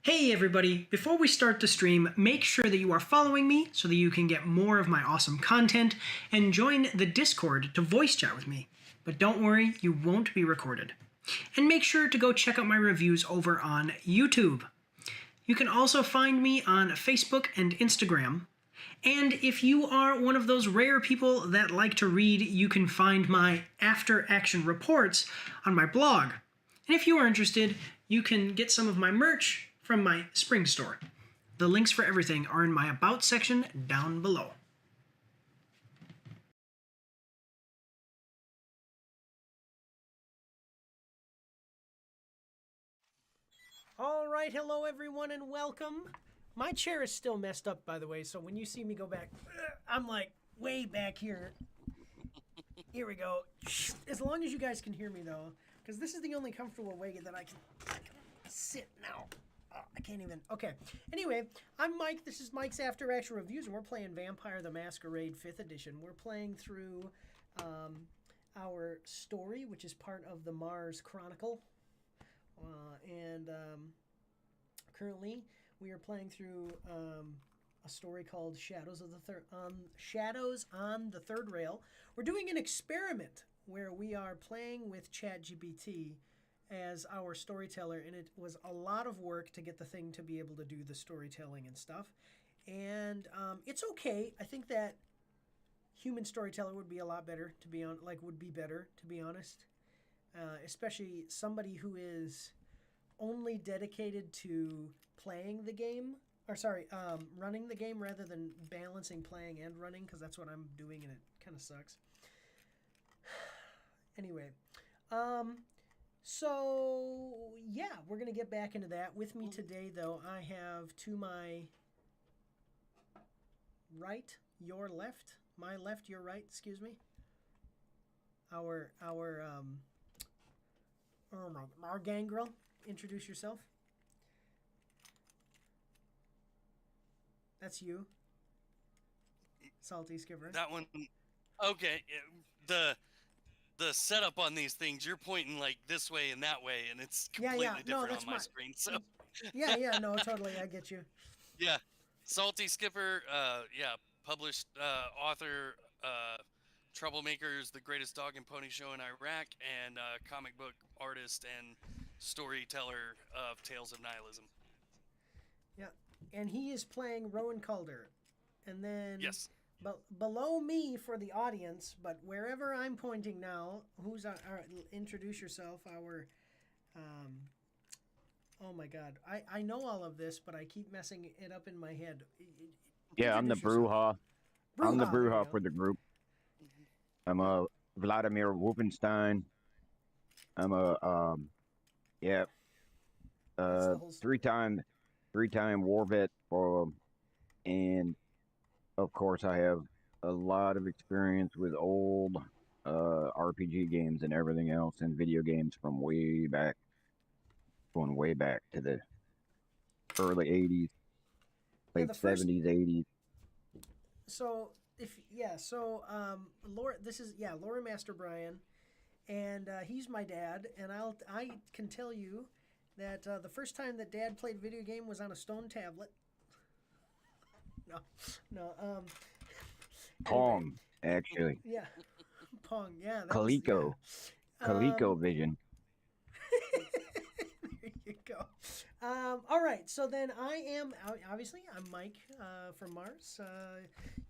Hey everybody, before we start the stream, make sure that you are following me so that you can get more of my awesome content and join the Discord to voice chat with me. But don't worry, you won't be recorded. And make sure to go check out my reviews over on YouTube. You can also find me on Facebook and Instagram. And if you are one of those rare people that like to read, you can find my after action reports on my blog. And if you are interested, you can get some of my merch from my spring store. The links for everything are in my About section down below. All right, hello everyone and welcome. My chair is still messed up, by the way, so when you see me go back, I'm like way back here. Here we go. As long as you guys can hear me though, because this is the only comfortable way that I can sit now. Oh, I can't even. Okay. Anyway, I'm Mike. This is Mike's After Action Reviews, and we're playing Vampire the Masquerade 5th Edition. We're playing through our story, which is part of the MAARs Chronicle. And currently, we are playing through a story called Shadows on the Third Rail. We're doing an experiment where we are playing with ChatGPT as our storyteller, and it was a lot of work to get the thing to be able to do the storytelling and stuff. And it's okay. I think that human storyteller would be a lot better to be honest. Especially somebody who is only dedicated to playing the game, running the game rather than balancing playing and running, because that's what I'm doing, and it kind of sucks. Anyway, so yeah, we're gonna get back into that. With me today, though, I have to my right, your left, my left, your right. Excuse me. Our gangrel. Introduce yourself. That's you, Salty Skipper. That one. Okay. The setup on these things, you're pointing like this way and that way, and it's completely different on my screen. So yeah, no, totally, I get you. yeah, Salty Skipper, published author, Troublemakers, the greatest dog and pony show in Iraq, and comic book artist and storyteller of Tales of Nihilism. Yeah, and he is playing Rowan Calder, and then Yes. Below me for the audience, but wherever I'm pointing now, introduce yourself. Oh my God, I know all of this, but I keep messing it up in my head. Yeah, I'm the Bruja. I'm the Bruja for the group. I'm a Vladimir Wolfenstein. I'm a three-time war vet, and of course I have a lot of experience with old RPG games and everything else, and video games from going way back to the early '80s, late '70s, '80s. Laura Master Brian, and he's my dad, and I can tell you that the first time that Dad played video game was on a stone tablet. No. Pong, actually. Yeah, Pong. Yeah. Coleco. ColecoVision. There you go. All right. So then I'm Mike from Mars.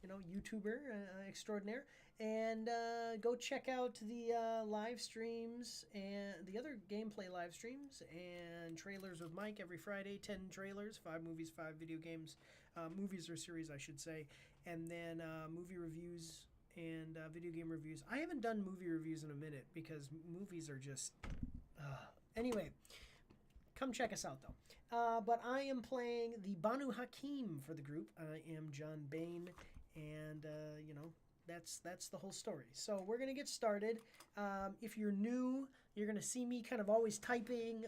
YouTuber extraordinaire. And go check out the live streams and the other gameplay live streams and trailers with Mike every Friday. 10 trailers, 5 movies, 5 video games, movies or series, I should say, and then movie reviews and video game reviews. I haven't done movie reviews in a minute because movies are just. Anyway, come check us out though. But I am playing the Banu Hakim for the group. I am John Bain, and that's the whole story. So we're gonna get started. If you're new, you're gonna see me kind of always typing,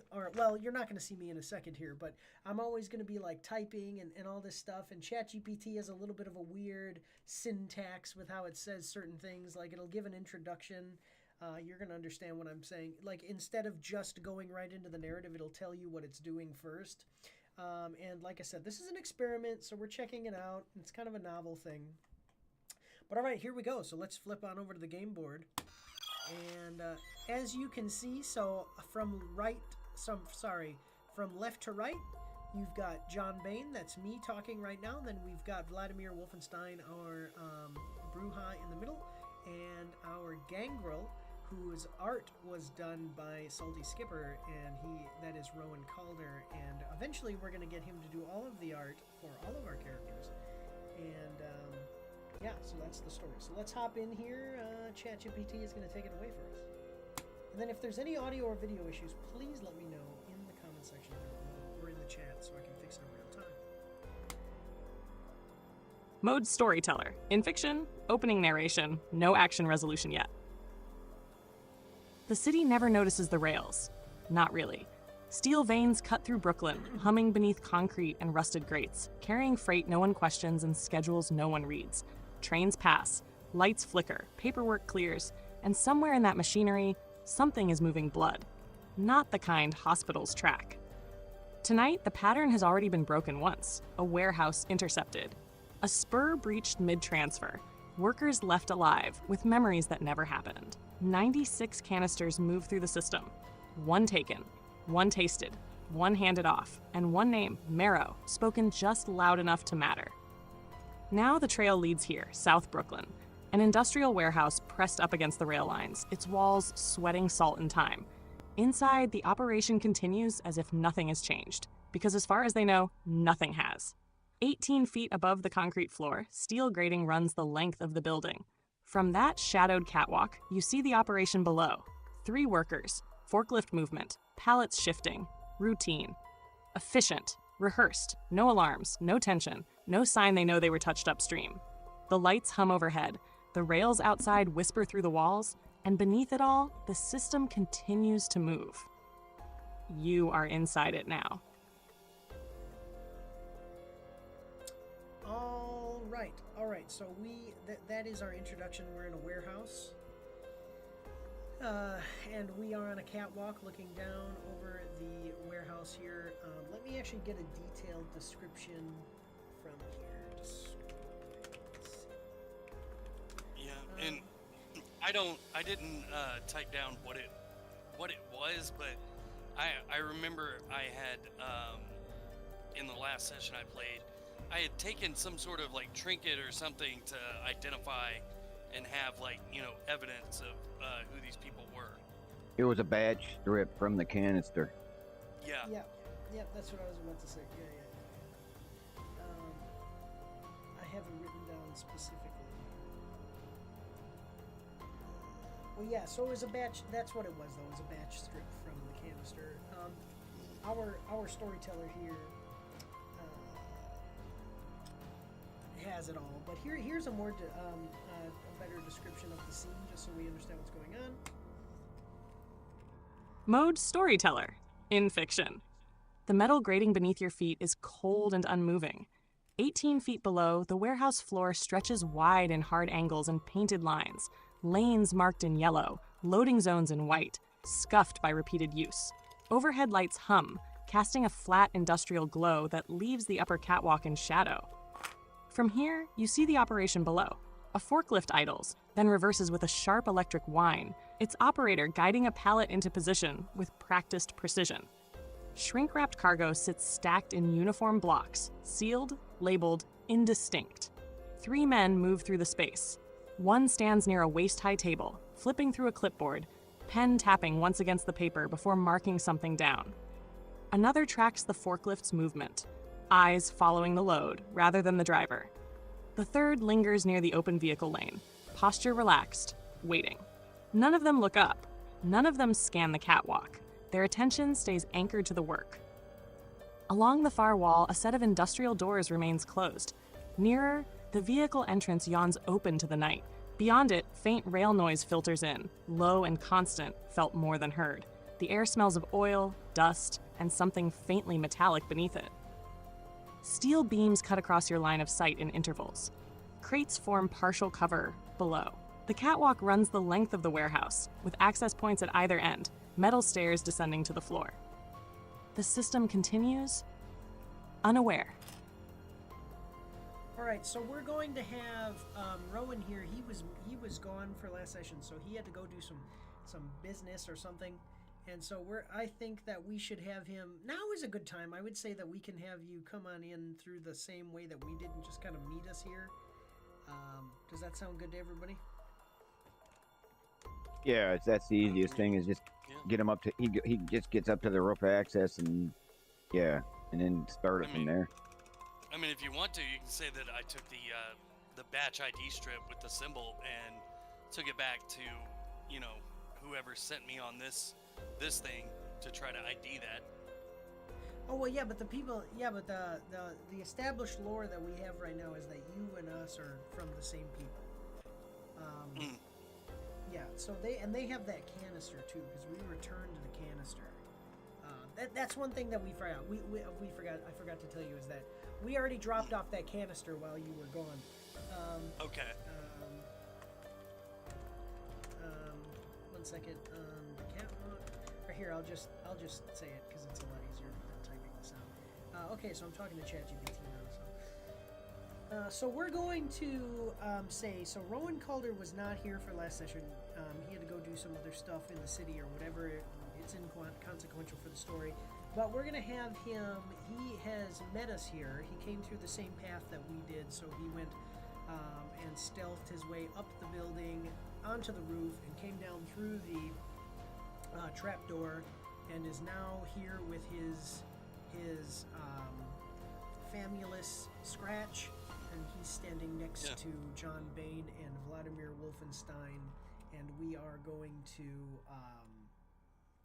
you're not gonna see me in a second here, but I'm always gonna be like typing and all this stuff. And ChatGPT has a little bit of a weird syntax with how it says certain things. Like it'll give an introduction. You're gonna understand what I'm saying. Like instead of just going right into the narrative, it'll tell you what it's doing first. And like I said, this is an experiment, so we're checking it out. It's kind of a novel thing. But all right, here we go. So let's flip on over to the game board. And as you can see, so from left to right, you've got John Bain, that's me talking right now. Then we've got Vladimir Wolfenstein, our Bruja in the middle, and our Gangrel, whose art was done by Salty Skipper, and that is Rowan Calder. And eventually we're going to get him to do all of the art for all of our characters. And yeah, so that's the story. So let's hop in here. ChatGPT is going to take it away for us. And then if there's any audio or video issues, please let me know in the comment section or in the chat so I can fix it in real time. Mode Storyteller. In fiction, opening narration, no action resolution yet. The city never notices the rails. Not really. Steel veins cut through Brooklyn, humming beneath concrete and rusted grates, carrying freight no one questions and schedules no one reads. Trains pass, lights flicker, paperwork clears, and somewhere in that machinery, something is moving blood. Not the kind hospitals track. Tonight, the pattern has already been broken once. A warehouse intercepted. A spur breached mid-transfer. Workers left alive, with memories that never happened. 96 canisters move through the system. One taken, one tasted, one handed off, and one name, Marrow, spoken just loud enough to matter. Now the trail leads here, South Brooklyn, an industrial warehouse pressed up against the rail lines, its walls sweating salt and time. Inside, the operation continues as if nothing has changed, because as far as they know, nothing has. 18 feet above the concrete floor, steel grating runs the length of the building. From that shadowed catwalk, you see the operation below. 3 workers, forklift movement, pallets shifting, routine. Efficient, rehearsed, no alarms, no tension, no sign they know they were touched upstream. The lights hum overhead, the rails outside whisper through the walls, and beneath it all, the system continues to move. You are inside it now. All right. So that is our introduction. We're in a warehouse, and we are on a catwalk looking down over the warehouse here. Let me actually get a detailed description from here. Yeah, and I didn't type down what it was, but I remember I had in the last session I played, I had taken some sort of like trinket or something to identify and have evidence of who these people were. It was a badge strip from the canister. Yeah. Yeah, that's what I was about to say. Yeah. I have it written down specifically. Well, yeah, so it was a batch. That's what it was, though. It was a batch strip from the canister. Our storyteller here has it all, but here's a more a better description of the scene, just so we understand what's going on. Mode Storyteller. In fiction. The metal grating beneath your feet is cold and unmoving. 18 feet below, the warehouse floor stretches wide in hard angles and painted lines, lanes marked in yellow, loading zones in white, scuffed by repeated use. Overhead lights hum, casting a flat industrial glow that leaves the upper catwalk in shadow. From here, you see the operation below. A forklift idles, then reverses with a sharp electric whine, its operator guiding a pallet into position with practiced precision. Shrink-wrapped cargo sits stacked in uniform blocks, sealed, labeled, indistinct. 3 men move through the space. One stands near a waist-high table, flipping through a clipboard, pen tapping once against the paper before marking something down. Another tracks the forklift's movement, eyes following the load rather than the driver. The third lingers near the open vehicle lane, posture relaxed, waiting. None of them look up. None of them scan the catwalk. Their attention stays anchored to the work. Along the far wall, a set of industrial doors remains closed. Nearer, the vehicle entrance yawns open to the night. Beyond it, faint rail noise filters in, low and constant, felt more than heard. The air smells of oil, dust, and something faintly metallic beneath it. Steel beams cut across your line of sight in intervals. Crates form partial cover below. The catwalk runs the length of the warehouse, with access points at either end, metal stairs descending to the floor. The system continues unaware. All right, so we're going to have Rowan here. He was gone for last session, so he had to go do some business or something. And so I think that we should have him. Now is a good time. I would say that we can have you come on in through the same way that we did and just kind of meet us here. Does that sound good to everybody? Yeah, that's the easiest thing is just get him up to. He just gets up to the roof access and then start it from there. I mean, if you want to, you can say that I took the batch ID strip with the symbol and took it back to, whoever sent me on this thing to try to ID that. Oh well, yeah, but the established lore that we have right now is that you and us are from the same people. Yeah, so they have that canister too, because we returned the canister. That's one thing that we forgot. I forgot to tell you is that we already dropped off that canister while you were gone. Okay. One second. The catwalk. Right here, I'll just say it because it's a lot easier than typing this out. Okay, so I'm talking to ChatGPT now. So we're going to say, so Rowan Calder was not here for last session. He had to go do some other stuff in the city or whatever. It's inconsequential for the story. But we're going to have him, he has met us here. He came through the same path that we did, so he went and stealthed his way up the building, onto the roof, and came down through the trapdoor, and is now here with his famulus Scratch, and he's standing next to John Bain and Vladimir Wolfenstein, and we are going to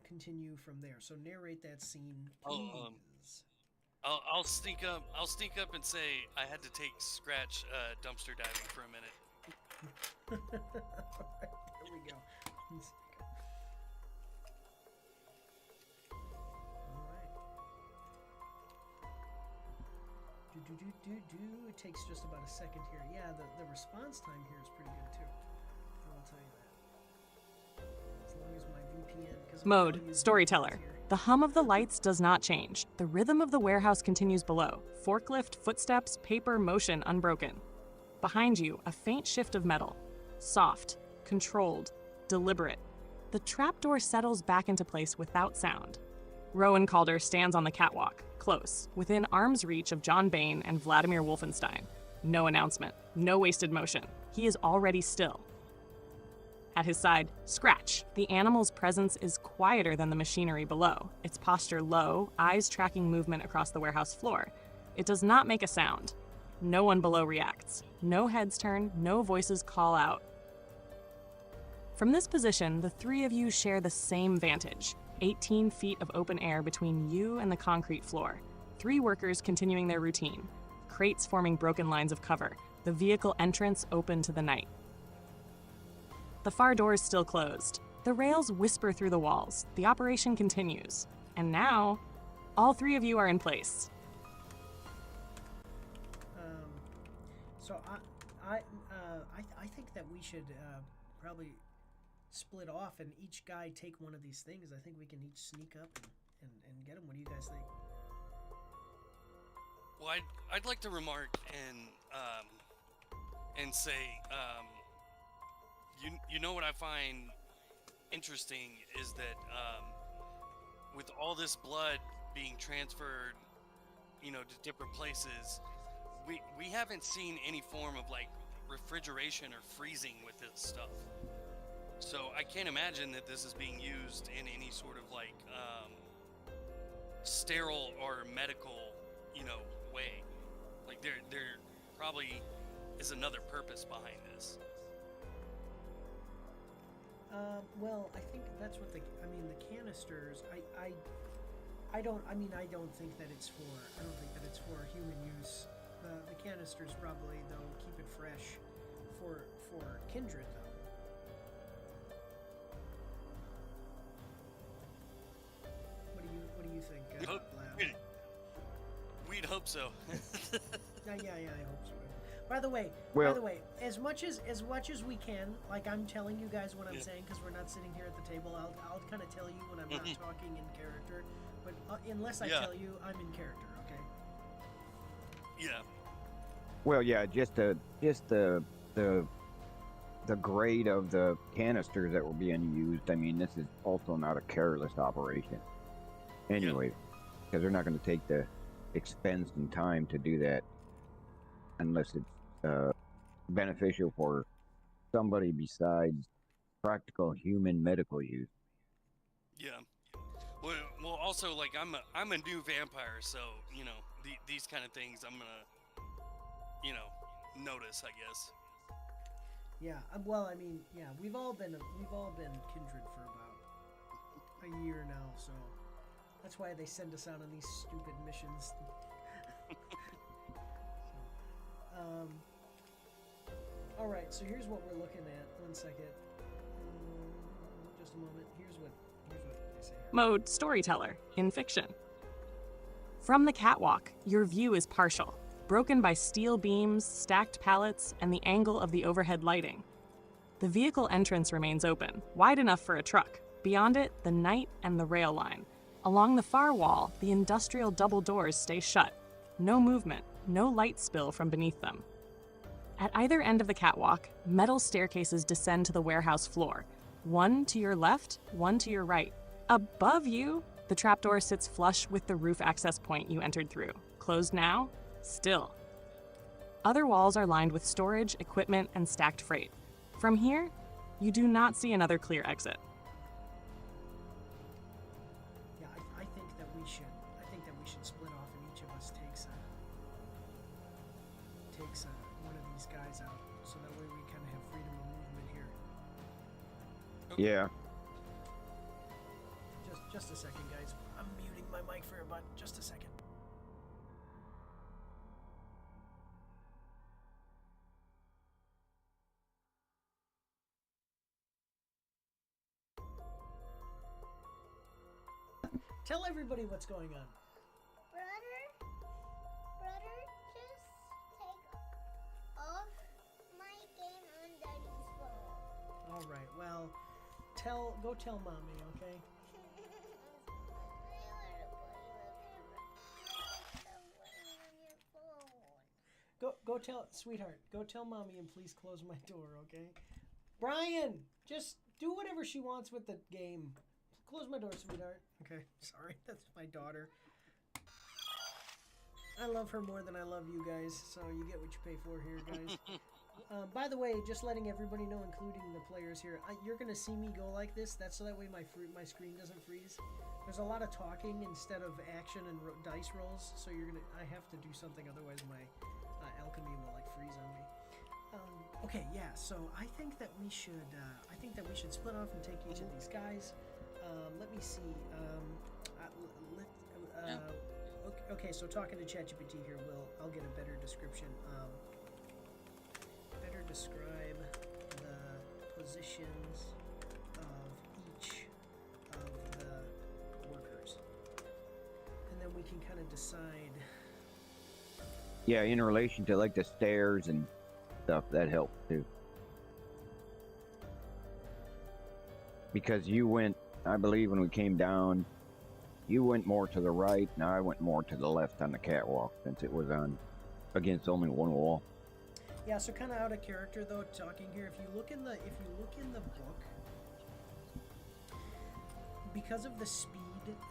continue from there. So narrate that scene, please. I'll sneak up and say I had to take Scratch dumpster diving for a minute. Here we go. It takes just about a second here. Yeah, the response time here is pretty good too. I will tell you that. As long as my VPN. Mode, storyteller. The hum of the lights does not change. The rhythm of the warehouse continues below. Forklift, footsteps, paper, motion unbroken. Behind you, a faint shift of metal. Soft, controlled, deliberate. The trapdoor settles back into place without sound. Rowan Calder stands on the catwalk, close, within arm's reach of John Bain and Vladimir Wolfenstein. No announcement, no wasted motion. He is already still. At his side, Scratch. The animal's presence is quieter than the machinery below, its posture low, eyes tracking movement across the warehouse floor. It does not make a sound. No one below reacts. No heads turn, no voices call out. From this position, the three of you share the same vantage. 18 feet of open air between you and the concrete floor. 3 workers continuing their routine. Crates forming broken lines of cover. The vehicle entrance open to the night. The far door is still closed. The rails whisper through the walls. The operation continues. And now, all 3 of you are in place. So I think that we should probably split off and each guy take one of these things. I think we can each sneak up and get them. What do you guys think? Well, I'd like to remark and say, you know what I find interesting is that with all this blood being transferred, to different places, we haven't seen any form of like refrigeration or freezing with this stuff. So I can't imagine that this is being used in any sort of like sterile or medical, way. Like there probably is another purpose behind this. Well, I think that's what the canisters. I don't think that it's for human use. The canisters probably though keep it fresh for kindred though. What do you think? We'd hope so. Yeah, I hope so. By the way, as much as we can, like I'm telling you guys what I'm saying because we're not sitting here at the table. I'll kind of tell you when I'm not talking in character, but unless I tell you, I'm in character. Okay. Yeah. Well, yeah, just the grade of the canisters that were being used. I mean, this is also not a careless operation. Anyway, because they're not going to take the expense and time to do that unless it's beneficial for somebody besides practical human medical use. Yeah. Well, also, like, I'm a new vampire, so, you know, these kind of things I'm gonna, you know, notice, I guess. Yeah. Well, I mean, yeah, we've all been kindred for about a year now, so that's why they send us out on these stupid missions. All right. So here's what we're looking at. 1 second. Just a moment. Here's what they say here. Mode Storyteller in fiction. From the catwalk, your view is partial, broken by steel beams, stacked pallets, and the angle of the overhead lighting. The vehicle entrance remains open, wide enough for a truck. Beyond it, the night and the rail line. Along the far wall, the industrial double doors stay shut. No movement, no light spill from beneath them. At either end of the catwalk, metal staircases descend to the warehouse floor. One to your left, one to your right. Above you, the trapdoor sits flush with the roof access point you entered through. Closed now, still. Other walls are lined with storage, equipment, and stacked freight. From here, you do not see another clear exit. Yeah, I think that we should. I think that we should split off, and each of us takes one of these guys out, so that way we kind of have freedom of movement here. Yeah. Just a second, guys. I'm muting my mic for about just a second. Tell everybody what's going on. Brother, just take off my game on Daddy's phone. All right. Well, go tell mommy, okay? Go tell, sweetheart. Go tell mommy and please close my door, okay? Brian, just do whatever she wants with the game. Close my door, sweetheart. Okay, sorry, that's my daughter. I love her more than I love you guys, so you get what you pay for here, guys. By the way, just letting everybody know, including the players here, you're gonna see me go like this. That's so that way my screen doesn't freeze. There's a lot of talking instead of action and dice rolls, so I have to do something, otherwise my alchemy will like freeze on me. Okay, yeah. So I think that we should split off and take each of these guys. Let me see. Okay, so talking to ChatGPT here, I'll get a better description. Better describe the positions of each of the workers, and then we can kind of decide. Yeah, in relation to like the stairs and stuff, that helps too. Because you went, I believe when we came down, you went more to the right, and I went more to the left on the catwalk, since it was on against only one wall. Yeah, so kind of out of character though, talking here. If you look in the book, because of the speed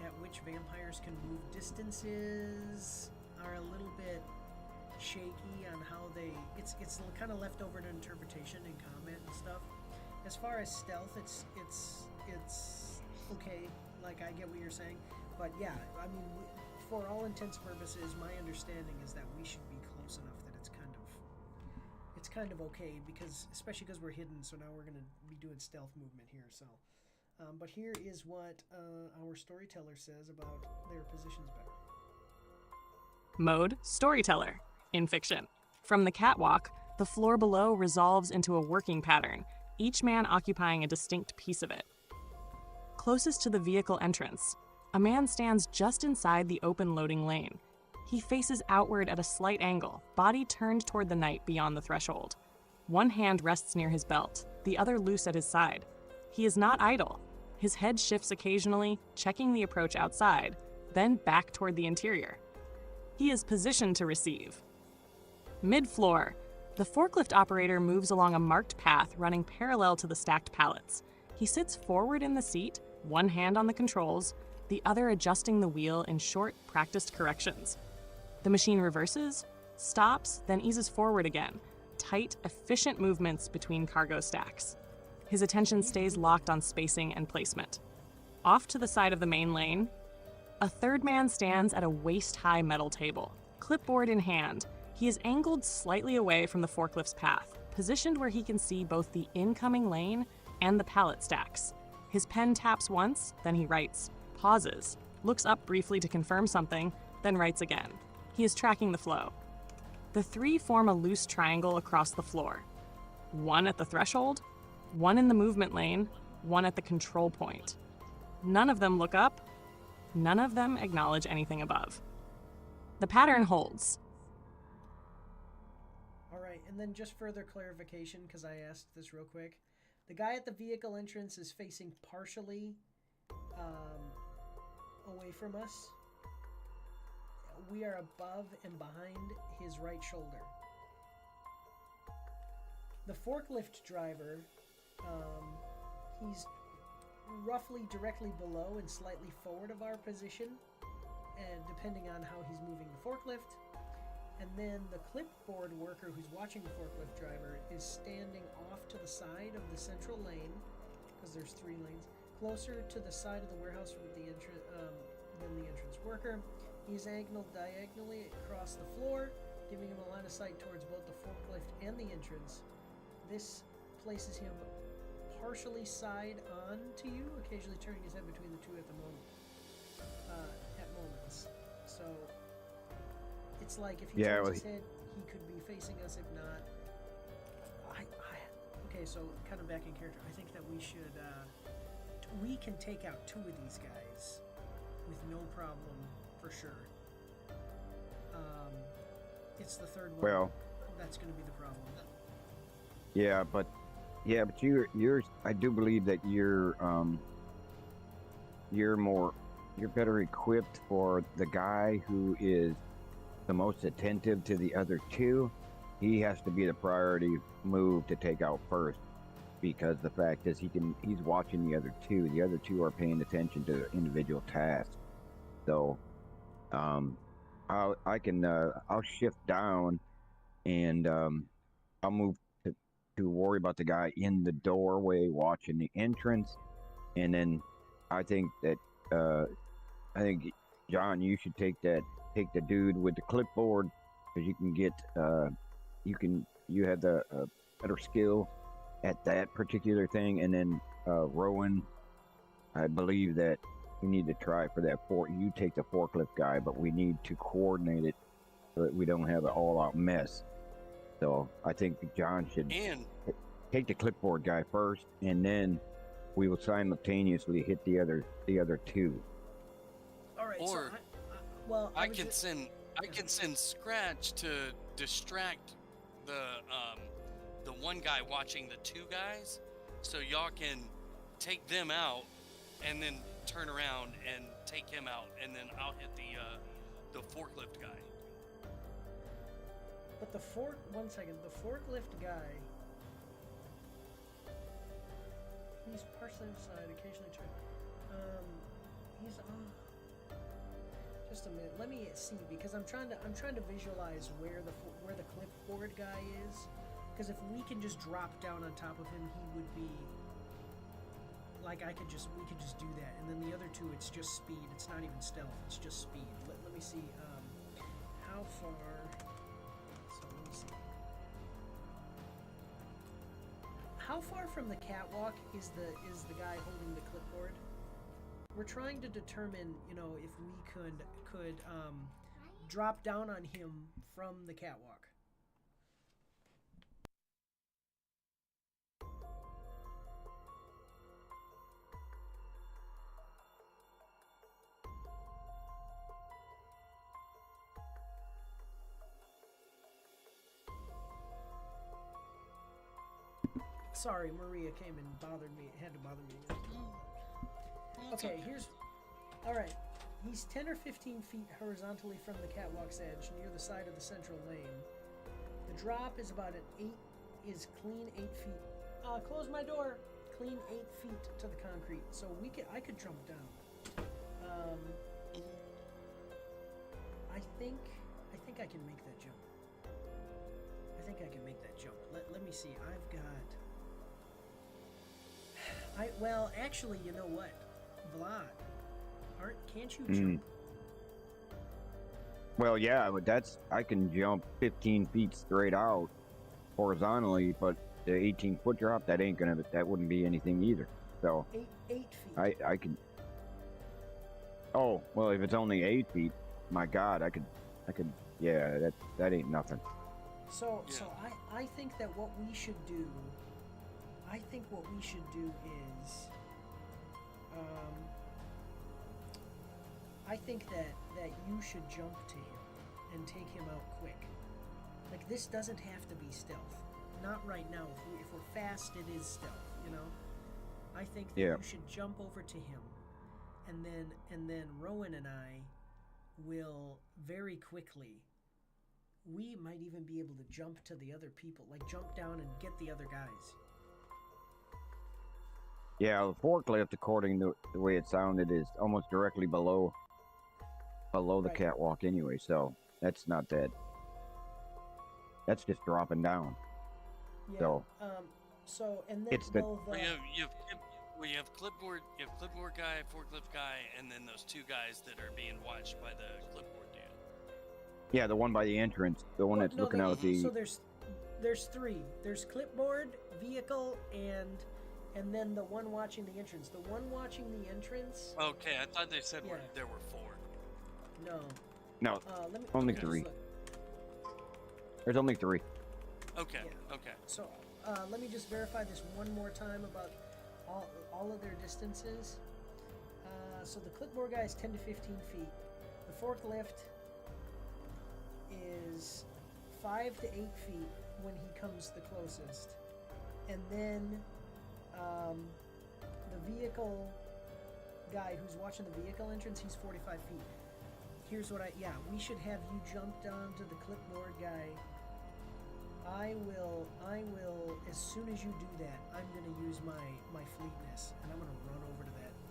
at which vampires can move, distances are a little bit shaky on how it's kind of left over to interpretation in combat and stuff. As far as stealth, it's okay. Like, I get what you're saying, but yeah, I mean, for all intents and purposes, my understanding is that we should be close enough that it's kind of okay, because especially because we're hidden. So now we're gonna be doing stealth movement here. So, but here is what our storyteller says about their positions better. Mode Storyteller in fiction. From the catwalk, the floor below resolves into a working pattern, each man occupying a distinct piece of it. Closest to the vehicle entrance, a man stands just inside the open loading lane. He faces outward at a slight angle, body turned toward the night beyond the threshold. One hand rests near his belt, the other loose at his side. He is not idle. His head shifts occasionally, checking the approach outside, then back toward the interior. He is positioned to receive. Mid-floor, the forklift operator moves along a marked path running parallel to the stacked pallets. He sits forward in the seat, one hand on the controls, the other adjusting the wheel in short, practiced corrections. The machine reverses, stops, then eases forward again. Tight, efficient movements between cargo stacks. His attention stays locked on spacing and placement. Off to the side of the main lane, a third man stands at a waist-high metal table, clipboard in hand. He is angled slightly away from the forklift's path, positioned where he can see both the incoming lane and the pallet stacks. His pen taps once, then he writes, pauses, looks up briefly to confirm something, then writes again. He is tracking the flow. The three form a loose triangle across the floor. One at the threshold, one in the movement lane, one at the control point. None of them look up. None of them acknowledge anything above. The pattern holds. All right, and then just further clarification, because I asked this real quick. The guy at the vehicle entrance is facing partially away from us. We are above and behind his right shoulder. The forklift driver, he's roughly directly below and slightly forward of our position, and depending on how he's moving the forklift. And then the clipboard worker who's watching the forklift driver is standing off to the side of the central lane, because there's 3 lanes, closer to the side of the warehouse with the than the entrance worker. He's angled diagonally across the floor, giving him a line of sight towards both the forklift and the entrance. This places him partially side on to you, occasionally turning his head between the two at the moment. At moments. So it's like if he turns his head, he could be facing us. If not, okay. So kind of back in character. I think that we should. We can take out 2 of these guys with no problem for sure. It's the third one. Well, that's going to be the problem. Yeah, but you're. I do believe that you're better equipped for the guy who is the most attentive to the other 2. He has to be the priority move to take out first, because the fact is he's watching the other 2. The other 2 are paying attention to their individual tasks. So, I'll shift down, and I'll move to worry about the guy in the doorway watching the entrance, and then I think John, you should take the dude with the clipboard, because you can get you have the better skill at that particular thing. And then Rowan, I believe that we need to try for that you take the forklift guy, but we need to coordinate it so that we don't have an all-out mess. So I think John should take the clipboard guy first, and then we will simultaneously hit the other 2. All right. Or so I can send Scratch to distract the one guy watching the 2 guys, so y'all can take them out, and then turn around and take him out, and then I'll hit the forklift guy. But the forklift guy, he's partially inside, occasionally turn. He's on. Just a minute. Let me see, because I'm trying to visualize where the clipboard guy is, because if we can just drop down on top of him, he would be like we could just do that. And then the other 2, it's just speed. It's not even stealth. It's just speed. Let me see. How far? Let me see. How far from the catwalk is the guy holding the clipboard? We're trying to determine, if we could drop down on him from the catwalk. Sorry, Maria came and had to bother me. Okay, all right. He's 10 or 15 feet horizontally from the catwalk's edge, near the side of the central lane. drop is about is clean 8 feet. Close my door. Clean 8 feet to the concrete. So I could jump down. I think I can make that jump. Let me see. I've got. Well, actually, you know what, Vlad, can't you jump? Well, yeah, but I can jump 15 feet straight out horizontally, but the 18-foot drop, that wouldn't be anything either. So 8 feet. I can. Oh, well, if it's only 8 feet, my God, I could. Yeah, that ain't nothing. So I think that what we should do. Is, I think that you should jump to him and take him out quick. Like, this doesn't have to be stealth. Not right now. If we're fast, it is stealth. You know. I think that you should jump over to him, and then Rowan and I will very quickly. We might even be able to jump to the other people, like jump down and get the other guys. Yeah, the forklift, according to the way it sounded, is almost directly below the catwalk anyway, so that's not that. That's just dropping down. Yeah. So and then it's the. We have clipboard guy, forklift guy, and then those two guys that are being watched by the clipboard dude. Yeah, the one by the entrance, the one that's looking out the. So there's three. There's clipboard, vehicle, and then the one watching the entrance. The one watching the entrance. Okay, I thought they said there were 4. No. Only 3. Look. There's only 3. Okay. Yeah. Okay. So let me just verify this one more time about all of their distances. So the clipboard guy is 10 to 15 feet. The forklift is 5 to 8 feet when he comes the closest, and then the vehicle guy who's watching the vehicle entrance, he's 45 feet. Here's what we should have you jump down to the clipboard guy. I will, as soon as you do that, I'm going to use my fleetness, and I'm going to run over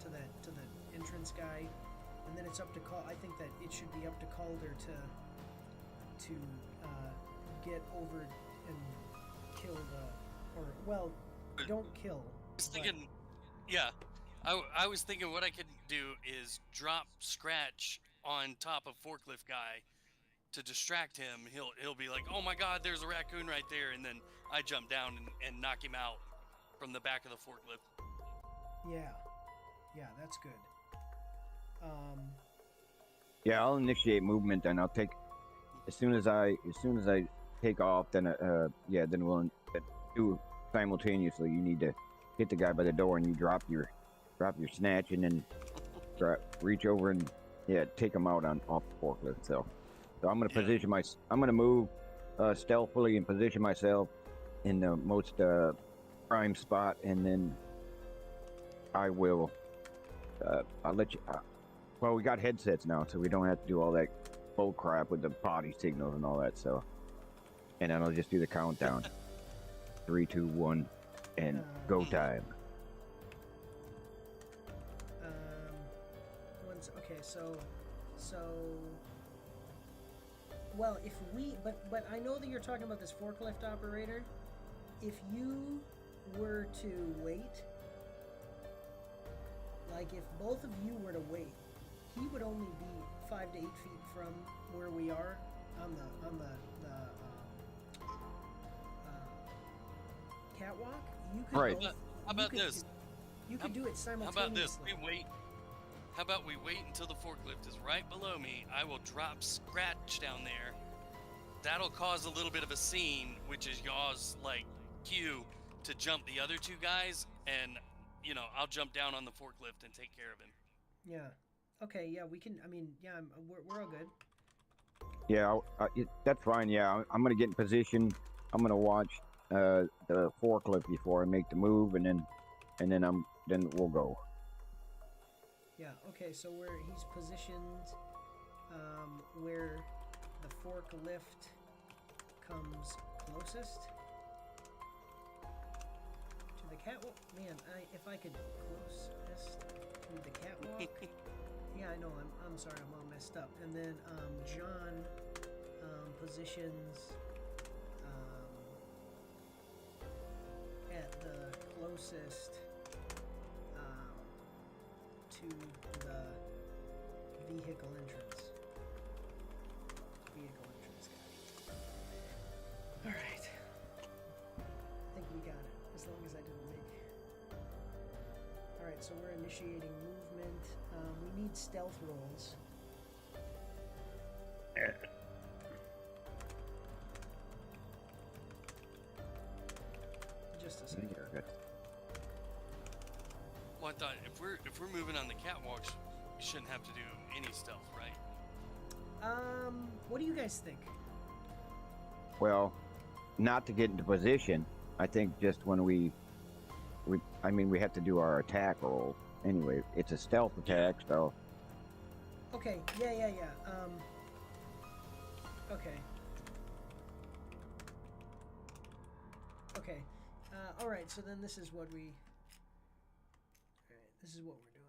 to the entrance guy, and then it's up to I think that it should be up to Calder to get over and kill don't kill. I was thinking, I was thinking what I could do is drop Scratch on top of forklift guy to distract him. He'll be like, oh my God, there's a raccoon right there, and then I jump down and knock him out from the back of the forklift. Yeah, that's good. Yeah, I'll initiate movement, and I'll take as soon as I take off. Then then we'll do simultaneously. You need to hit the guy by the door, and you drop your snatch, and then reach over and take him out off the forklift. So I'm going to position I'm going to move stealthily and position myself in the most prime spot, and then I will. I'll let you. Well, we got headsets now, so we don't have to do all that bull crap with the body signals and all that. So, and then I'll just do the countdown. 3, 2, 1, and go time. Okay, so well, if we but I know that you're talking about this forklift operator. If you were to wait, like if both of you were to wait, he would only be 5 to 8 feet from where we are on the catwalk. You could right. How about this? You could do it simultaneously. How about this? How about we wait until the forklift is right below me? I will drop Scratch down there. That'll cause a little bit of a scene, which is y'all's cue to jump the other 2 guys, and I'll jump down on the forklift and take care of him. Yeah. Okay. Yeah, we can. I mean, we're all good. Yeah, that's fine. Yeah, I'm gonna get in position. I'm gonna watch the forklift before I make the move, and then we'll go. Yeah. Okay. So he's positioned where the forklift comes closest to the catwalk. Man, if I could closest to the catwalk. Yeah, I know. I'm sorry. I'm all messed up. And then John positions at the closest to the vehicle entrance. Vehicle entrance guy. All right. I think we got it. As long as I didn't make. All right. So we're initiating movement. We need stealth rolls. Just a second. Well, I thought if we're moving on the catwalks, we shouldn't have to do any stealth, right? What do you guys think? Well, not to get into position. I think just when we have to do our attack roll. Anyway, it's a stealth attack, so. Okay. Yeah. Okay. Okay. All right. So then this is what we. All right. This is what we're doing.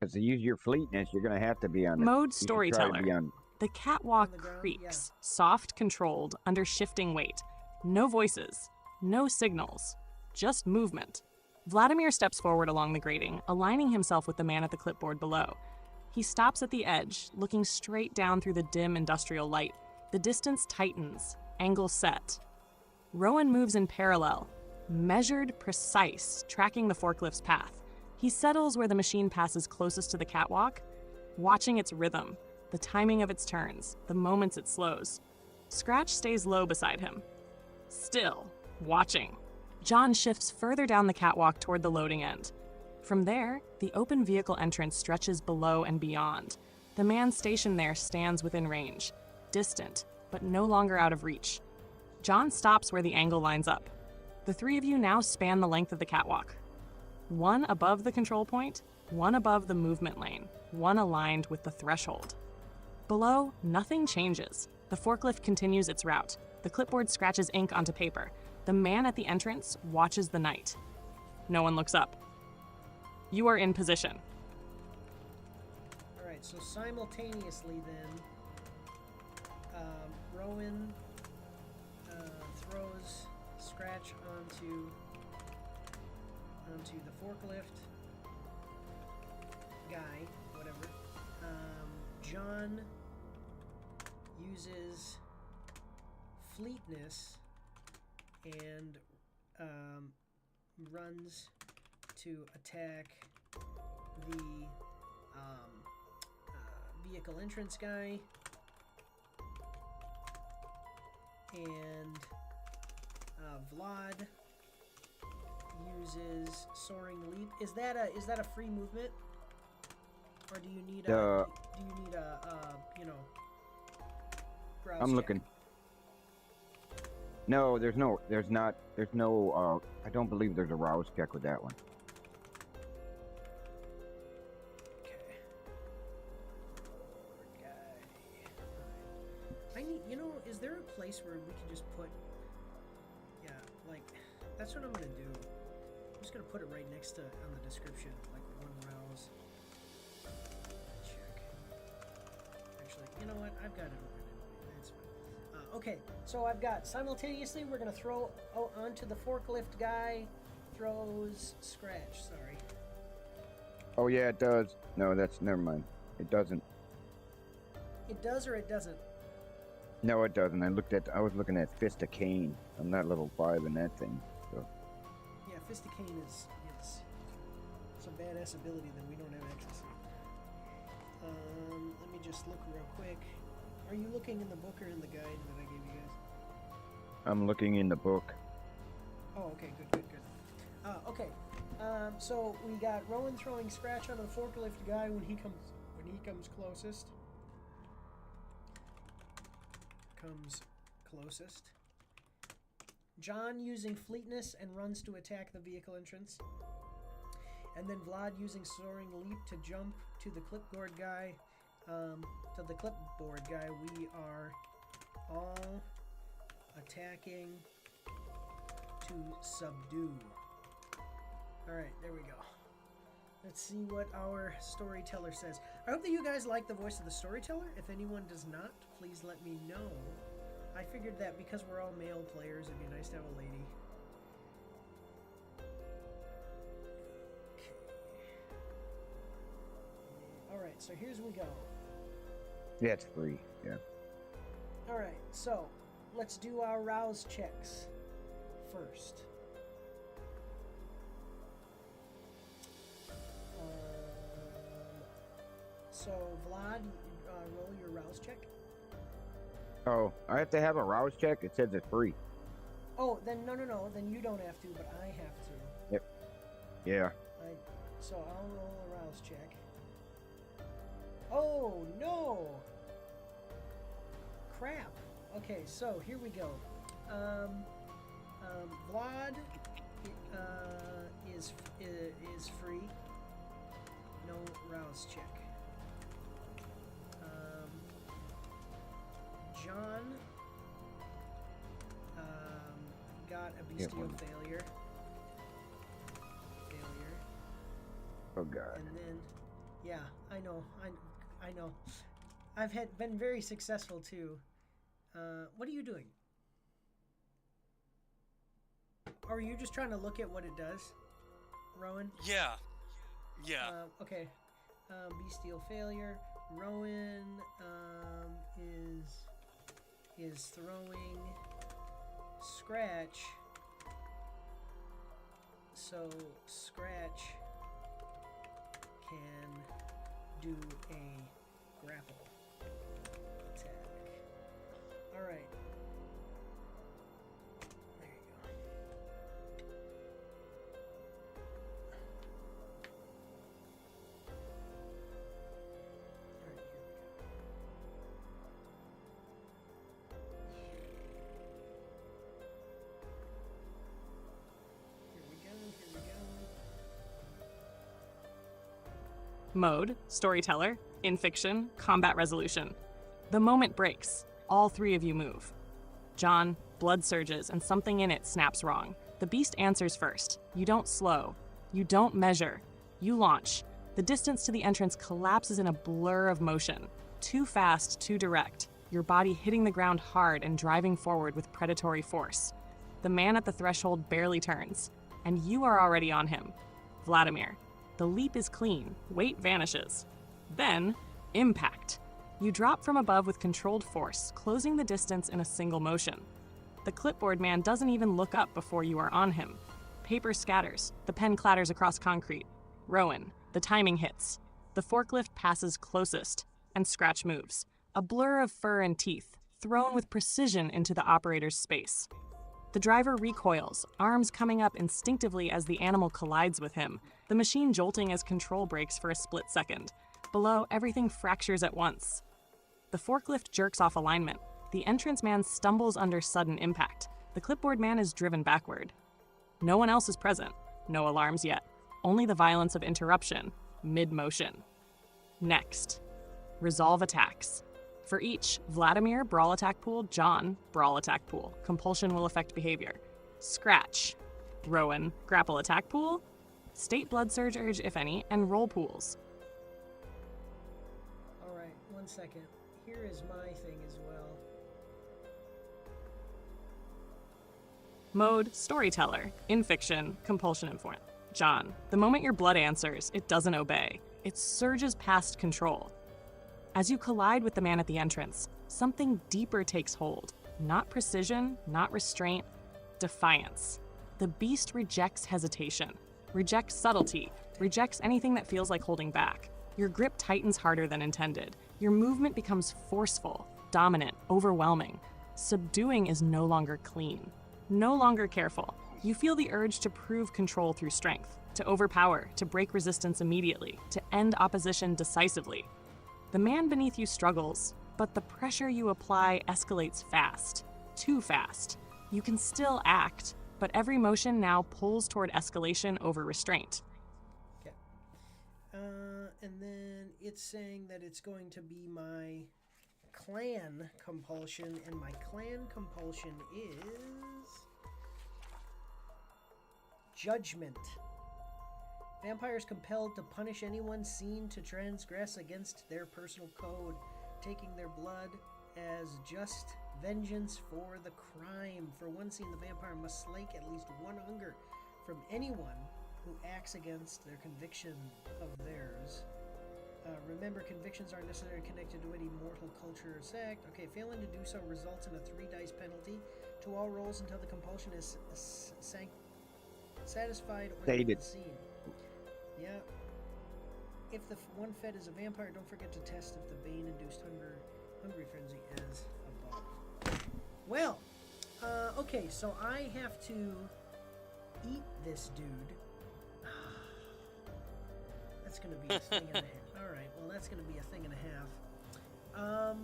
Because to use your fleetness, you're going to have to be on Mode you should try to storyteller. be on- The catwalk On the ground, creaks, soft controlled, under shifting weight. No voices, no signals, just movement. Vladimir steps forward along the grating, aligning himself with the man at the clipboard below. He stops at the edge, looking straight down through the dim industrial light. The distance tightens, angle set. Rowan moves in parallel, measured, precise, tracking the forklift's path. He settles where the machine passes closest to the catwalk, watching its rhythm, the timing of its turns, the moments it slows. Scratch stays low beside him, still, watching. John shifts further down the catwalk toward the loading end. From there, the open vehicle entrance stretches below and beyond. The man stationed there stands within range, distant, but no longer out of reach. John stops where the angle lines up. The three of you now span the length of the catwalk. One above the control point, one above the movement lane, one aligned with the threshold. Below, nothing changes. The forklift continues its route. The clipboard scratches ink onto paper. The man at the entrance watches the night. No one looks up. You are in position. All right. So simultaneously, then, Rowan throws Scratch onto the forklift guy, whatever. John uses fleetness and runs to attack the vehicle entrance guy, and Vlad uses soaring leap. Is that a free movement, or do you need a browse I'm check? looking. No, there's no, I don't believe there's a rouse check with that one. Okay. I need, is there a place where we can just put, that's what I'm gonna do. I'm just gonna put it right next to, on the description, like one rouse check. Actually, you know what? I've got it open anyway. That's fine. Okay, so I've got simultaneously, we're gonna throw onto the forklift guy, throws Scratch, sorry. Oh yeah, it does. No, never mind. It doesn't. It does or it doesn't? No, it doesn't. I was looking at Fist of Cain. I'm not level 5 in that thing. So. Yeah, Fist of Cain is some badass ability that we don't have access to. Let me just look real quick. Are you looking in the book or in the guide that I gave you guys? I'm looking in the book. Oh, okay, good. Okay, so we got Rowan throwing Scratch on the forklift guy when he comes closest. John using fleetness and runs to attack the vehicle entrance. And then Vlad using soaring leap to jump to the clipboard guy. We are all attacking to subdue. All right, there we go. Let's see what our storyteller says. I hope that you guys like the voice of the storyteller. If anyone does not, please let me know. I figured that because we're all male players, it'd be nice to have a lady. Okay. All right, so here's we go. Yeah, it's free. Yeah. All right, so let's do our rouse checks first. So, Vlad, roll your rouse check. Oh, I have to have a rouse check? It says it's free. Oh, then no. Then you don't have to, but I have to. Yep. Yeah. So I'll roll a rouse check. Oh, no! Crap. Okay, so here we go. Vlad is free. No rouse check. John got a bestial failure. Oh God. And then, yeah, I know. I've been very successful too. What are you doing? Or are you just trying to look at what it does, Rowan? Yeah. Okay. Bestial failure. Rowan is throwing Scratch. So Scratch can do a grapple attack. All right. There you go. All right, here we go. Here we go. Mode, storyteller, in fiction, combat resolution. The moment breaks. All three of you move. John, blood surges, and something in it snaps wrong. The beast answers first. You don't slow. You don't measure. You launch. The distance to the entrance collapses in a blur of motion. Too fast, too direct. Your body hitting the ground hard and driving forward with predatory force. The man at the threshold barely turns, and you are already on him. Vladimir. The leap is clean, weight vanishes. Then, impact. You drop from above with controlled force, closing the distance in a single motion. The clipboard man doesn't even look up before you are on him. Paper scatters, the pen clatters across concrete. Rowan, the timing hits. The forklift passes closest, and Scratch moves. A blur of fur and teeth, thrown with precision into the operator's space. The driver recoils, arms coming up instinctively as the animal collides with him, the machine jolting as control breaks for a split second. Below, everything fractures at once. The forklift jerks off alignment. The entrance man stumbles under sudden impact. The clipboard man is driven backward. No one else is present. No alarms yet. Only the violence of interruption, mid-motion. Next. Resolve attacks. For each, Vladimir, brawl attack pool, John, brawl attack pool. Compulsion will affect behavior. Scratch. Rowan, grapple attack pool. State blood surge urge, if any, and roll pools. All right, 1 second. Here is my thing as well. Mode, storyteller, in fiction, compulsion informed. John, the moment your blood answers, it doesn't obey. It surges past control. As you collide with the man at the entrance, something deeper takes hold. Not precision, not restraint, defiance. The beast rejects hesitation, rejects subtlety, rejects anything that feels like holding back. Your grip tightens harder than intended. Your movement becomes forceful, dominant, overwhelming. Subduing is no longer clean, no longer careful. You feel the urge to prove control through strength, to overpower, to break resistance immediately, to end opposition decisively. The man beneath you struggles, but the pressure you apply escalates fast, too fast. You can still act, but every motion now pulls toward escalation over restraint. Okay. And then it's saying that it's going to be my clan compulsion, and my clan compulsion is judgment. Vampires compelled to punish anyone seen to transgress against their personal code, taking their blood as just vengeance for the crime. For one scene, the vampire must slake at least one hunger from anyone who acts against their conviction of theirs. Remember, convictions aren't necessarily connected to any mortal culture or sect. Okay, failing to do so results in a 3 dice penalty to all rolls until the compulsion is satisfied or Stated. seen. Yeah. If the one fed is a vampire, don't forget to test if the bane-induced hungry frenzy is above. Well, okay, so I have to eat this dude. That's gonna be a thing and a half. Alright, well that's gonna be a thing and a half.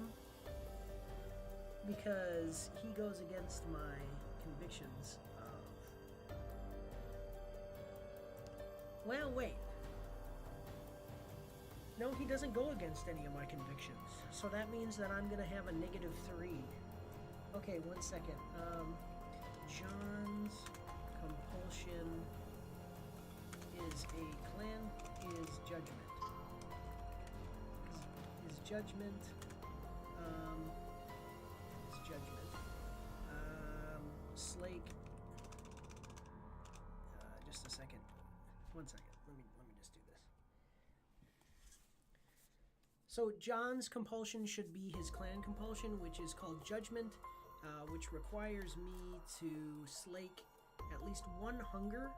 Because he goes against my convictions of... Well, wait. No, he doesn't go against any of my convictions. So that means that I'm gonna have a -3. Okay, 1 second. John's compulsion is a clan is judgment. Is judgment. Is judgment. Slake. Just a second. 1 second. Let me just do this. So John's compulsion should be his clan compulsion, which is called judgment, which requires me to slake at least one hunger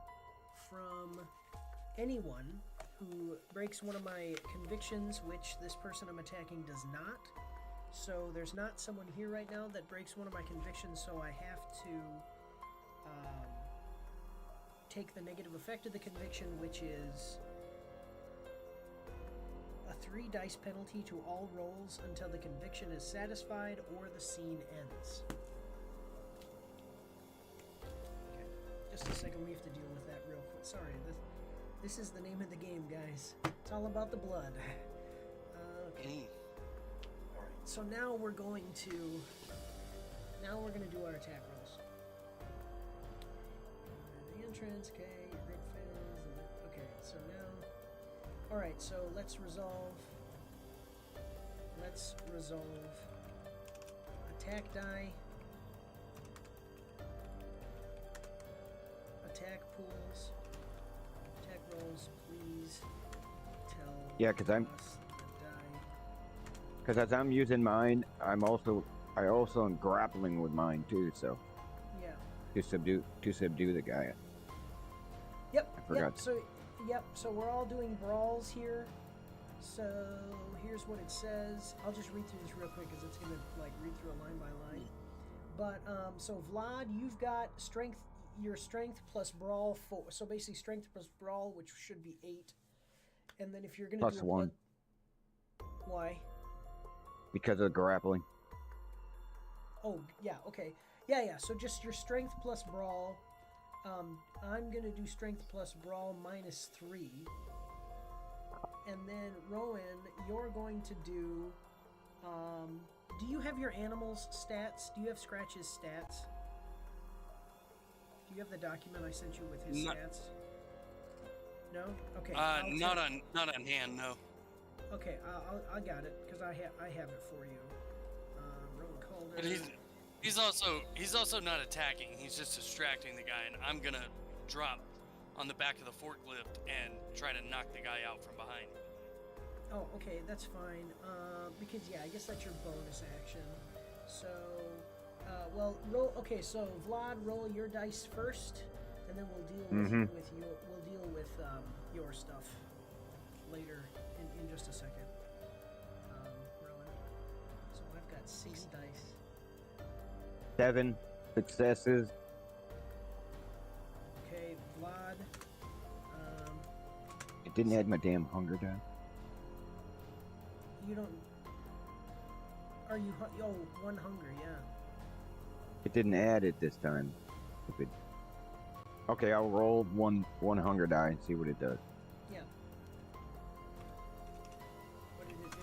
from anyone who breaks one of my convictions, which this person I'm attacking does not. So there's not someone here right now that breaks one of my convictions, so I have to take the negative effect of the conviction, which is a 3 dice penalty to all rolls until the conviction is satisfied or the scene ends. Okay, just a second, we have to deal with that real quick. Sorry, this is the name of the game, guys. It's all about the blood. Okay. Alright, so now we're going to do our attack rolls. The entrance, okay, your group fails. Okay, so now... Alright, so let's resolve attack die, attack pools, attack rolls, please tell Yeah, because us the die. Because as I'm using mine, I also am grappling with mine too. So Yeah. to subdue the guy. Yep. I forgot. Yep. So we're all doing brawls here. So here's what it says. I'll just read through this real quick because it's gonna read through a line by line. But so Vlad, you've got strength. Your strength plus brawl 4. So basically strength plus brawl, which should be 8. And then if you're gonna Plus do 1. Why? Because of grappling. Oh yeah. Okay. Yeah. So just your strength plus brawl. I'm gonna do strength plus brawl -3. And then Rowan, you're going to do. Do you have your animals' stats? Do you have Scratch's stats? Do you have the document I sent you with his stats? No. Okay. Not on hand, no. Okay, I got it because I have it for you. Rowan Calder. But he's also not attacking. He's just distracting the guy, and I'm gonna drop on the back of the forklift and try to knock the guy out from behind. Oh, okay, that's fine. Because I guess that's your bonus action. So, well, roll. Okay, so Vlad, roll your dice first, and then we'll deal with you. We'll deal with your stuff later in just a second. Rowan. So I've got 6 dice. 7 successes. Okay, Vlad. It didn't add my damn hunger die. You don't. Are you? Oh, 1 hunger, yeah. It didn't add it this time. Okay, I'll roll one hunger die and see what it does. Yeah. What did it do?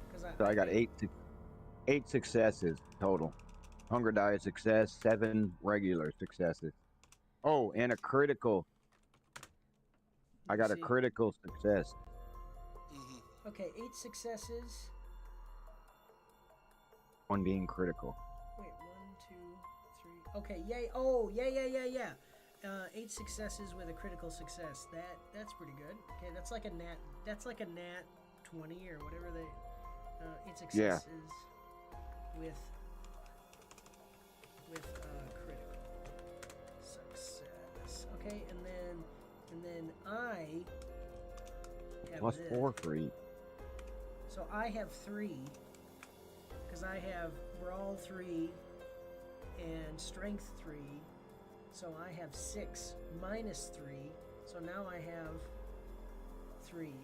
Because So I got eight successes total. Hunger die success, 7 regular successes. Oh, and a critical. I got a See. critical success. Mm-hmm. Okay, 8 successes. One being critical. Wait, 1, 2, 3. Okay, yay! Oh, yeah. 8 successes with a critical success. That's pretty good. Okay, that's like a nat. That's like a nat 20 or whatever they. 8 successes with critical success. Okay, and then I have Plus this. 4 for each. So I have 3 because we're all 3 and strength 3. So I have 6 minus 3. So now I have 3.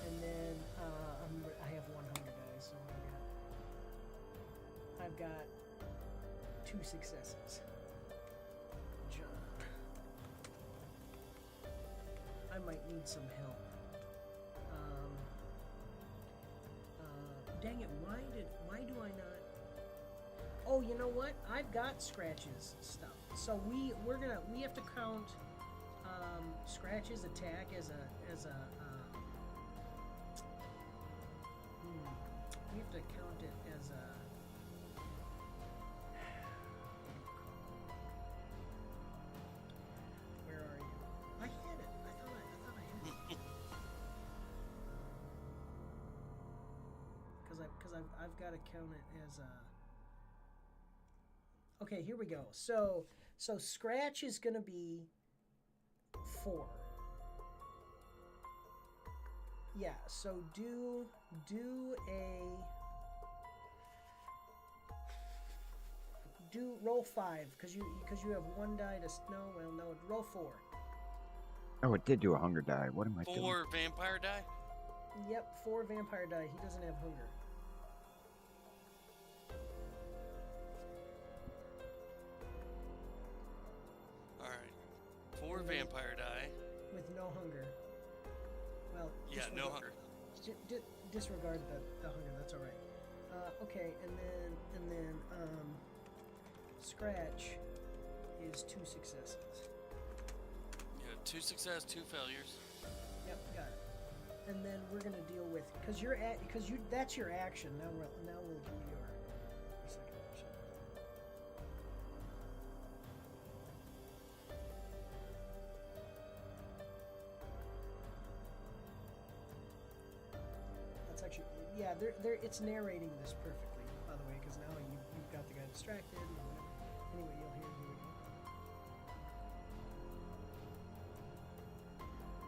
And then I have 1 hunger die, so I've got 2 successes. John, I might need some help. Dang it! Why do I not? Oh, you know what? I've got Scratch's stuff. So we have to count Scratch's attack as a we have to count it as a where are you? I had it. I thought I had it. Because I've got to count it as a. Okay, here we go. So Scratch is gonna be 4. Yeah. So do roll 5 because you have 1 die to roll 4. Oh, it did do a hunger die. What am I doing? 4 vampire die. Yep, 4 vampire die. He doesn't have hunger. All right. 4 vampire die. With no hunger. Well, Yeah, no hunger. Disregard the hunger. That's all right. Okay, and then Scratch is 2 successes. Yeah, 2 success, 2 failures. Yep, got it. And then we're gonna deal with because that's your action. Now we'll do your second action. That's actually it's narrating this perfectly, by the way, because now you've got the guy distracted and whatever. Anyway, you'll hear here we go.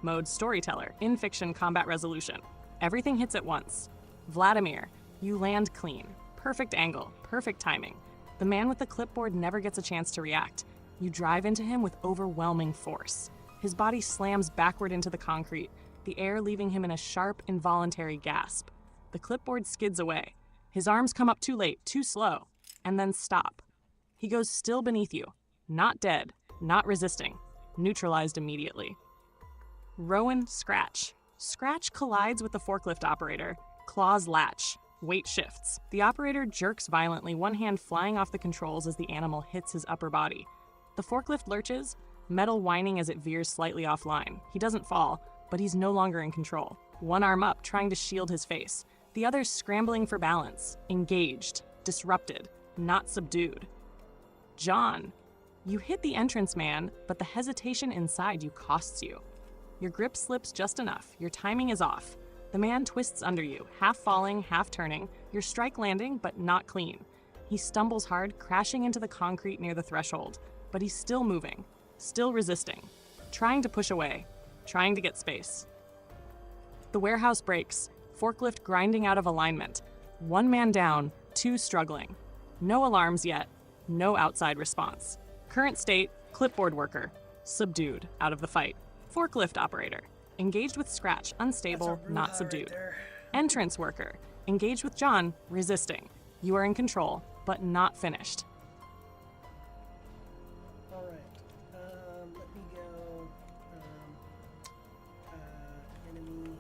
Mode Storyteller, in fiction combat resolution. Everything hits at once. Vladimir, you land clean. Perfect angle, perfect timing. The man with the clipboard never gets a chance to react. You drive into him with overwhelming force. His body slams backward into the concrete, the air leaving him in a sharp, involuntary gasp. The clipboard skids away. His arms come up too late, too slow, and then stop. He goes still beneath you. Not dead, not resisting. Neutralized immediately. Rowan Scratch. Scratch collides with the forklift operator. Claws latch. Weight shifts. The operator jerks violently, one hand flying off the controls as the animal hits his upper body. The forklift lurches, metal whining as it veers slightly offline. He doesn't fall, but he's no longer in control. One arm up, trying to shield his face. The other scrambling for balance. Engaged. Disrupted. Not subdued. John. You hit the entrance man, but the hesitation inside you costs you. Your grip slips just enough. Your timing is off. The man twists under you, half falling, half turning, your strike landing, but not clean. He stumbles hard, crashing into the concrete near the threshold, but he's still moving, still resisting, trying to push away, trying to get space. The warehouse breaks, forklift grinding out of alignment. 1 man down, 2 struggling. No alarms yet, no outside response. Current state, clipboard worker, subdued, out of the fight. Forklift operator, engaged with Scratch, unstable, not subdued. Entrance worker, engaged with John, resisting. You are in control, but not finished. All right. Let me go. Enemy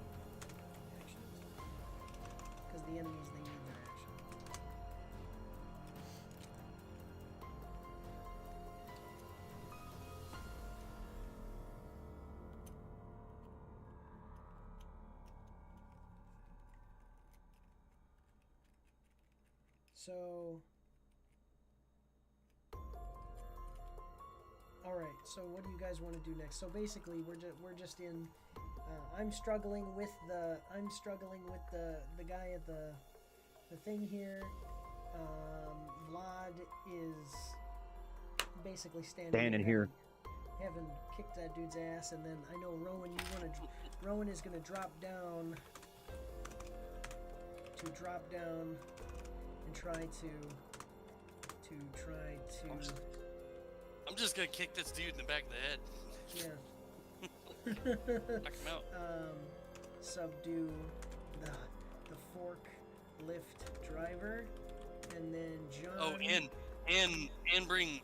actions, because the So. All right. So what do you guys want to do next? So basically, we're just in. I'm struggling with the guy at the thing here. Vlad is basically standing here. Having kicked that dude's ass, and then I know Rowan is gonna drop down and try to I'm just gonna kick this dude in the back of the head. yeah. Knock him out. Subdue the forklift driver, and then John. Oh, and bring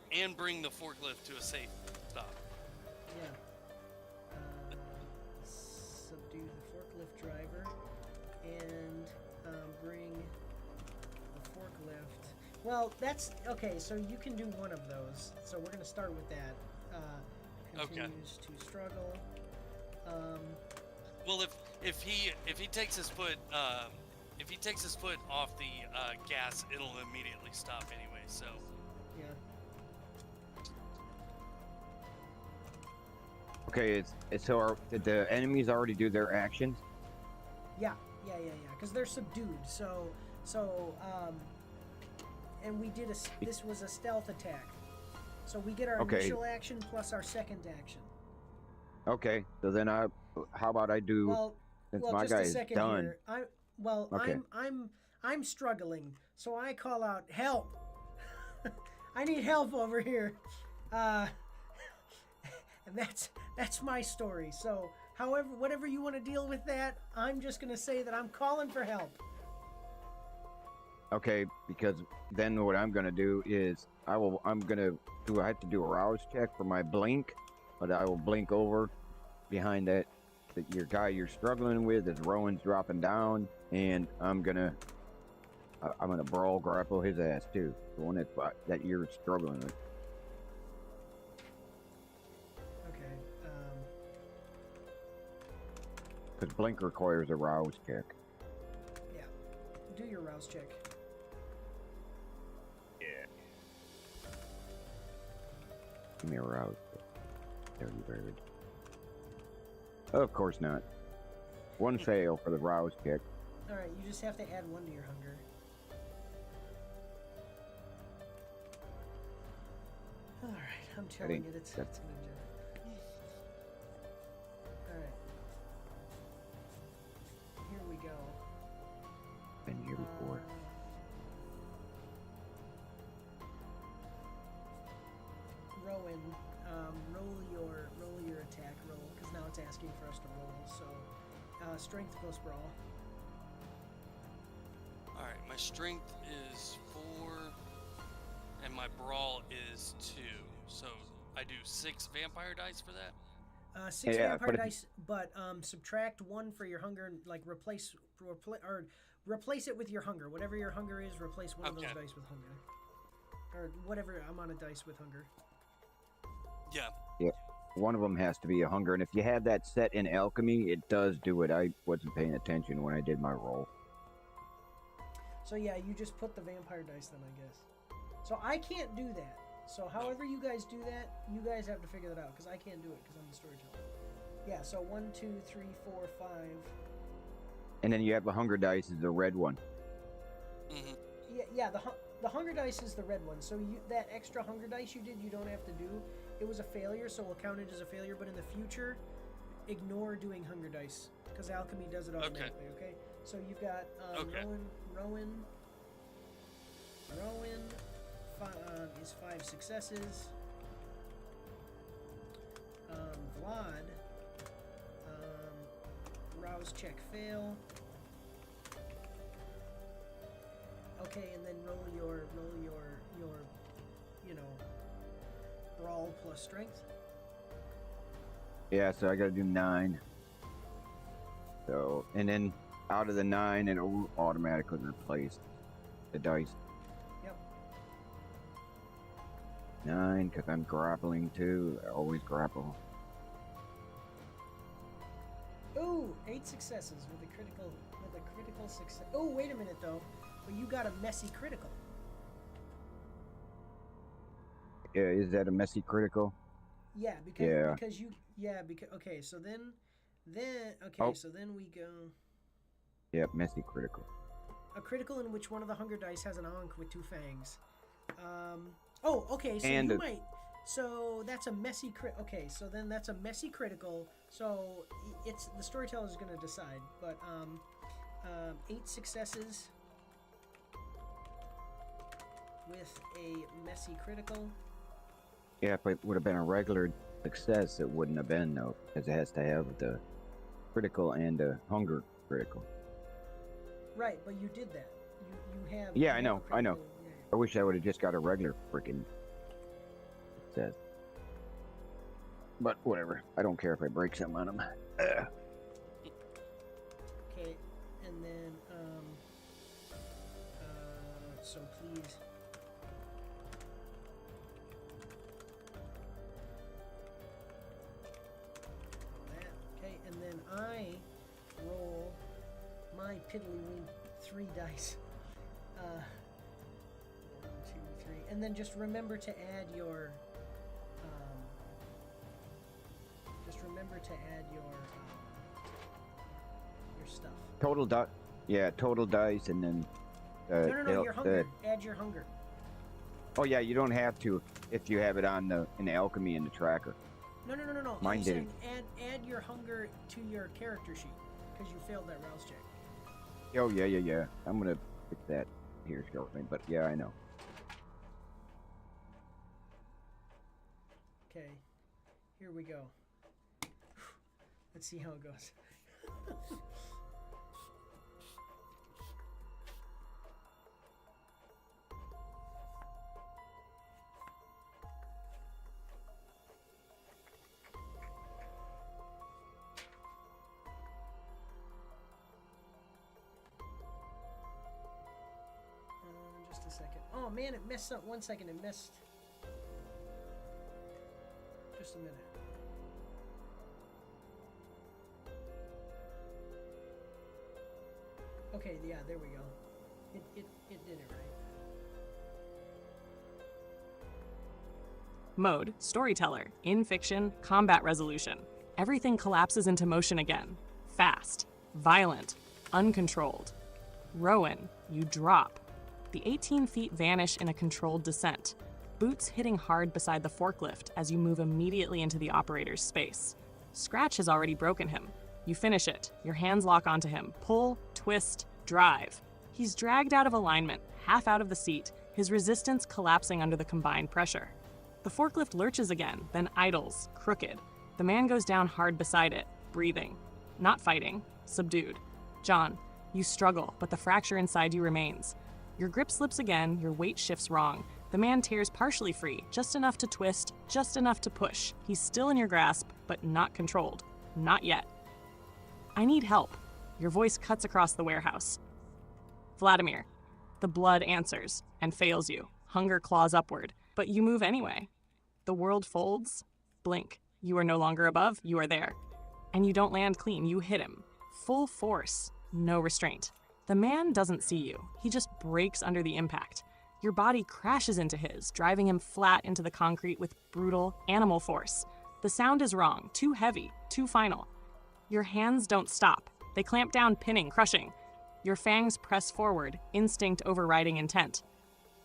the forklift to a safe stop. Yeah. Subdue the forklift driver, and bring the forklift. Well, that's okay. So you can do one of those. So we're gonna start with that. Continues to struggle. Well, if he takes his foot off the gas, it'll immediately stop anyway. So Yeah. Okay, so did the enemies already do their actions? Yeah. Because they're subdued. And we did this was a stealth attack. So we get our initial action plus our second action. Okay, so then how about I do? Well, since my just guy a is second done. here. Okay. I'm struggling, so I call out help. I need help over here. And that's my story. So, whatever you want to deal with that, I'm just gonna say that I'm calling for help. Okay, because then what I'm gonna do is I have to do a rouse check for my blink, but I will blink over behind that your guy you're struggling with as Rowan's dropping down, and I'm gonna brawl grapple his ass too, the one that you're struggling with. Okay. Because blink requires a rouse check. Yeah. Do your rouse check. Give me a rouse check. Dirty bird. Of course not. One fail for the rouse check. All right. You just have to add 1 to your hunger. All right. I'm telling you, it's gonna do. All right. Here we go. Been here before. Rowan, roll your attack roll, because now it's asking for us to roll. So, strength plus brawl. all right, my strength is 4, and my brawl is 2. So I do 6 vampire dice for that. 6 Yeah, vampire but dice, but subtract 1 for your hunger, and like replace it with your hunger. Whatever your hunger is, replace one of those Okay. dice with hunger, or whatever amount of dice with hunger. Yeah. One of them has to be a hunger, and if you have that set in alchemy, it does do it. I wasn't paying attention when I did my roll. So yeah, you just put the vampire dice then, I guess. So I can't do that. So however you guys do that, you guys have to figure that out, because I can't do it because I'm the storyteller. Yeah. So 1, 2, 3, 4, 5. And then you have the hunger dice is the red one. Hmm. Yeah. The hunger dice is the red one. So that extra hunger dice you did, you don't have to do. It was a failure, so we'll count it as a failure. But in the future, ignore doing hunger dice, because alchemy does it automatically. Okay. So you've got Rowan is 5 successes. Vlad, rouse check fail. Okay, and then roll your brawl plus strength. Yeah, so I gotta do 9. So, and then out of the 9, it will automatically replace the dice. Yep. 9, because I'm grappling too. I always grapple. Ooh, 8 successes with a critical success. Oh, wait a minute though. But you got a messy critical. is that a messy critical? Yeah, because Yeah. because you because okay, so then okay, Oh. so then we go Yep, messy critical. a critical in which one of the hunger dice has an ankh with 2 fangs. Oh, okay, so And you a- might. So that's a messy crit. Okay, so then that's a messy critical. So it's the storyteller is going to decide. But 8 successes with a messy critical. Yeah, if it would have been a regular success, it wouldn't have been though, because it has to have the critical and a hunger critical. Right, but you did that. You have. Yeah, you I know, have a I know. critical, yeah. I wish I would have just got a regular freaking success. But whatever. I don't care if I break something on them. Okay, and then so please. That okay, and then I roll my piddly 3 dice. 1, 2, 3, and then just remember to add your. Just remember to add your stuff. Total dot. Yeah, total dice, and then. No, your hunger. Add your hunger. Oh yeah, you don't have to if you have it on in the alchemy in the tracker. No. Mine I'm didn't. saying add your hunger to your character sheet because you failed that rouse check. Oh yeah. I'm gonna fix that here shortly. But yeah, I know. Okay, here we go. Let's see how it goes. Just a second. Oh man, it messed up. 1 second, it messed. Just a minute. Okay, yeah, there we go. It did it right. Mode, storyteller, in fiction, combat resolution. Everything collapses into motion again. Fast, violent, uncontrolled. Rowan, you drop. The 18 feet vanish in a controlled descent, boots hitting hard beside the forklift as you move immediately into the operator's space. Scratch has already broken him. You finish it. Your hands lock onto him. Pull, twist, drive. He's dragged out of alignment, half out of the seat, his resistance collapsing under the combined pressure. The forklift lurches again, then idles, crooked. The man goes down hard beside it, breathing. Not fighting, subdued. John, you struggle, but the fracture inside you remains. Your grip slips again, your weight shifts wrong. The man tears partially free, just enough to twist, just enough to push. He's still in your grasp, but not controlled. Not yet. I need help. Your voice cuts across the warehouse. Vladimir. The blood answers and fails you. Hunger claws upward, but you move anyway. The world folds. Blink. You are no longer above, you are there. And you don't land clean, you hit him. Full force, no restraint. The man doesn't see you. He just breaks under the impact. Your body crashes into his, driving him flat into the concrete with brutal animal force. The sound is wrong, too heavy, too final. Your hands don't stop. They clamp down, pinning, crushing. Your fangs press forward, instinct overriding intent.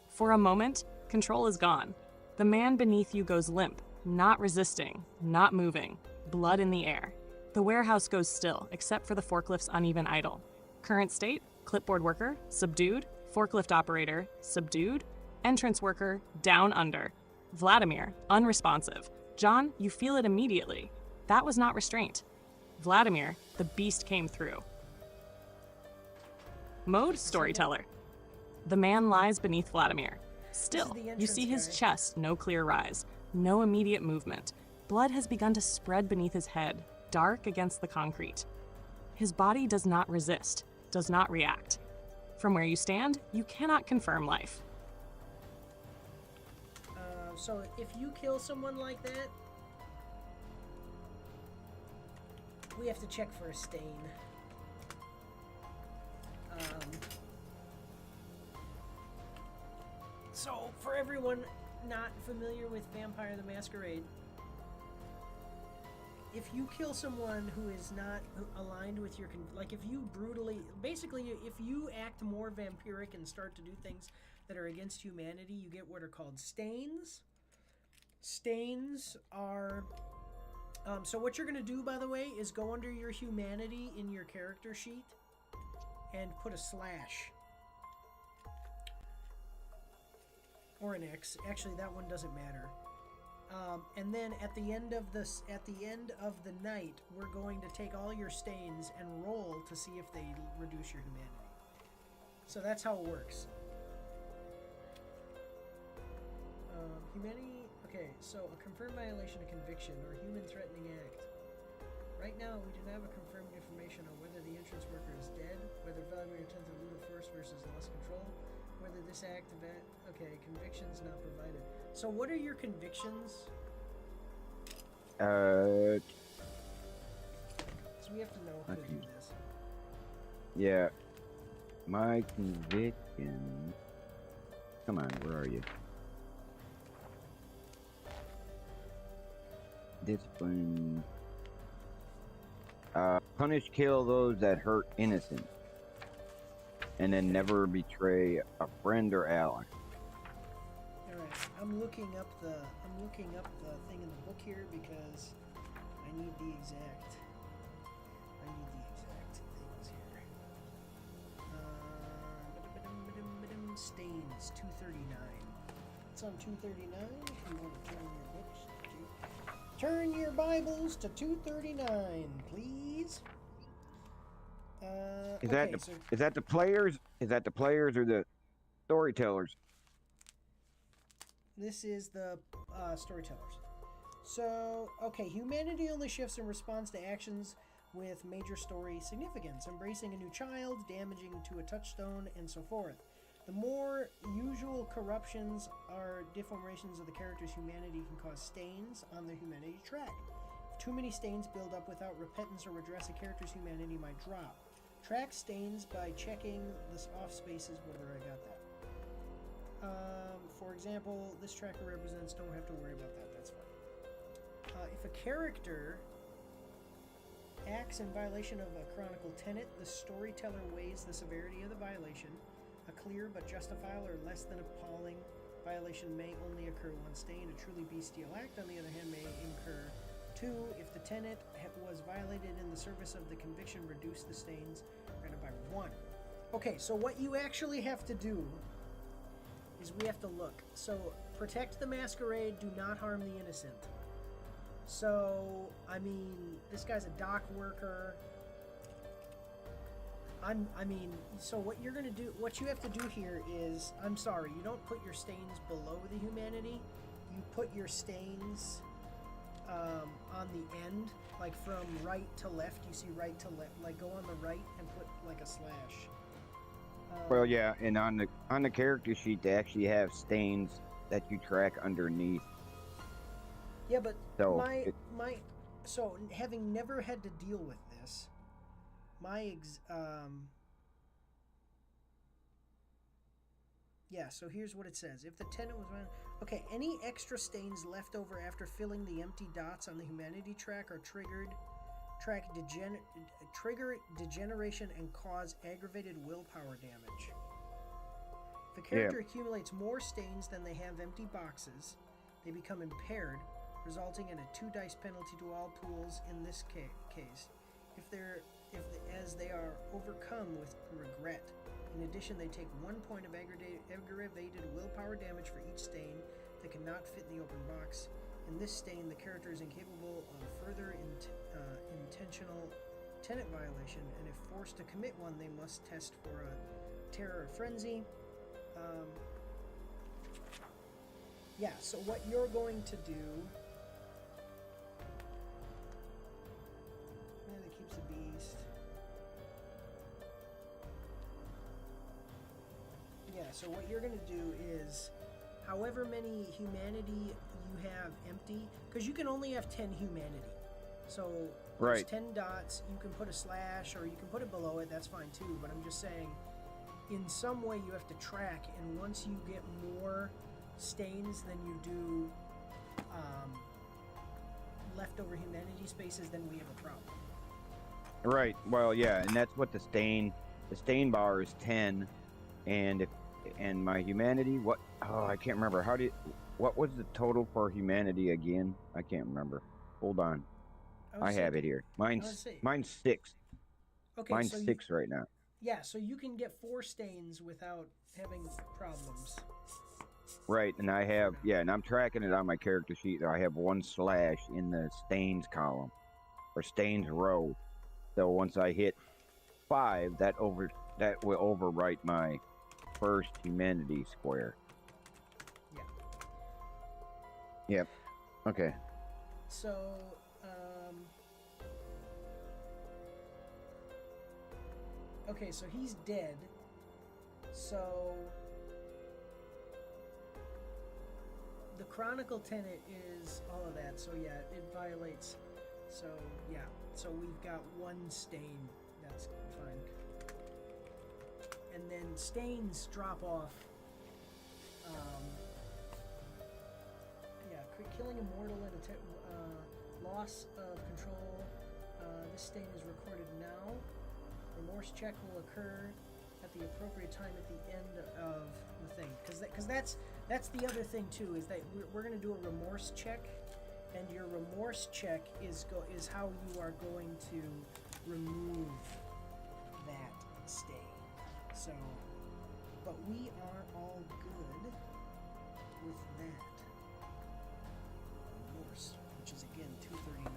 For a moment, control is gone. The man beneath you goes limp, not resisting, not moving, blood in the air. The warehouse goes still, except for the forklift's uneven idle. Current state, clipboard worker, subdued, forklift operator, subdued, entrance worker, down under. Vladimir, unresponsive. John, you feel it immediately. That was not restraint. Vladimir, the beast came through. Mode, storyteller. The man lies beneath Vladimir. Still, you see his chest, no clear rise, no immediate movement. Blood has begun to spread beneath his head, dark against the concrete. His body does not resist, does not react. From where you stand, you cannot confirm life. So if you kill someone like that, we have to check for a stain. So for everyone, not familiar with Vampire the Masquerade, if you kill someone who is not aligned with your like if you brutally, basically if you act more vampiric and start to do things that are against humanity, you get what are called stains. Stains are so what you're going to do, by the way, is go under your humanity in your character sheet and put a slash or an X. Actually, that one doesn't matter. And then at the end of the night, we're going to take all your stains and roll to see if they reduce your humanity. So that's how it works. Humanity. Okay, so a confirmed violation of conviction or human threatening act. Right now, we do not have a confirmed information on whether the entrance worker is dead, whether Vladimir attempted to loot force versus lost control, whether this act of okay, convictions not provided. So what are your convictions? So we have to know how to do this. Yeah. My conviction. Come on, where are you? Discipline. Punish, kill those that hurt innocent, and then never betray a friend or ally. All right, I'm looking up the thing in the book here because I need the exact things here. Stains 239. It's on 239. If you want to turn your books. Turn your Bibles to 239, please. Is that the players? Is that the players or the storytellers? This is the storytellers. So, okay, humanity only shifts in response to actions with major story significance, embracing a new child, damaging to a touchstone, and so forth. The more usual corruptions or deformations of the character's humanity can cause stains on the humanity track. If too many stains build up without repentance or redress, a character's humanity might drop. Track stains by checking the off spaces, whether I got that. For example, this tracker represents, don't have to worry about that, that's fine. If a character acts in violation of a chronicle tenet, the storyteller weighs the severity of the violation. A clear but justifiable or less than appalling violation may only occur one stain. A truly bestial act, on the other hand, may incur two. If the tenet was violated in the service of the conviction, reduce the stains granted by one. Okay, so what you actually have to do is we have to look. So, protect the masquerade, do not harm the innocent. So, I mean, this guy's a dock worker. So what you're gonna do, what you have to do here is, I'm sorry, you don't put your stains below the humanity. You put your stains on the end, like from right to left. You see right to left, like go on the right and put like a slash. Well, yeah, and on the character sheet, they actually have stains that you track underneath. Yeah, but So so having never had to deal with this, yeah, so here's what it says. If the tenant was okay, any extra stains left over after filling the empty dots on the humanity track are trigger degeneration and cause aggravated willpower damage. If a character accumulates more stains than they have empty boxes, they become impaired, resulting in a 2 dice penalty to all pools in this case. As they are overcome with regret. In addition, they take 1 point of aggravated willpower damage for each stain that cannot fit in the open box. In this stain, the character is incapable of further intentional tenet violation, and if forced to commit one, they must test for a terror or frenzy. Yeah, so what you're going to do... Man, that keeps a beast. Yeah, so what you're going to do is, however many humanity you have empty, because you can only have 10 humanity. So there's 10 dots, you can put a slash, or you can put it below it, that's fine too, but I'm just saying, in some way you have to track, and once you get more stains than you do leftover humanity spaces, then we have a problem. Right. Well, yeah, and that's what the stain bar is 10, and my humanity, what? Oh, I can't remember. What was the total for humanity again? I can't remember. Hold on. I have it here. Mine's 6. Okay, Mine's so 6 right now. Yeah, so you can get 4 stains without having problems. Right, and I have, and I'm tracking it on my character sheet. I have 1 slash in the stains column, or stains row. So once I hit 5, that will overwrite my first humanity square. Yeah. Yep. Okay. So, okay, so he's dead. So the Chronicle Tenet is all of that. So yeah, it violates. So yeah, so we've got 1 stain. That's fine. And then stains drop off. Killing a mortal and loss of control. This stain is recorded now. Remorse check will occur at the appropriate time at the end of the thing, because that's the other thing too, is that we're going to do a remorse check, and your remorse check is how you are going to remove that stain. So, but we are all good with that. Remorse, which is again 239.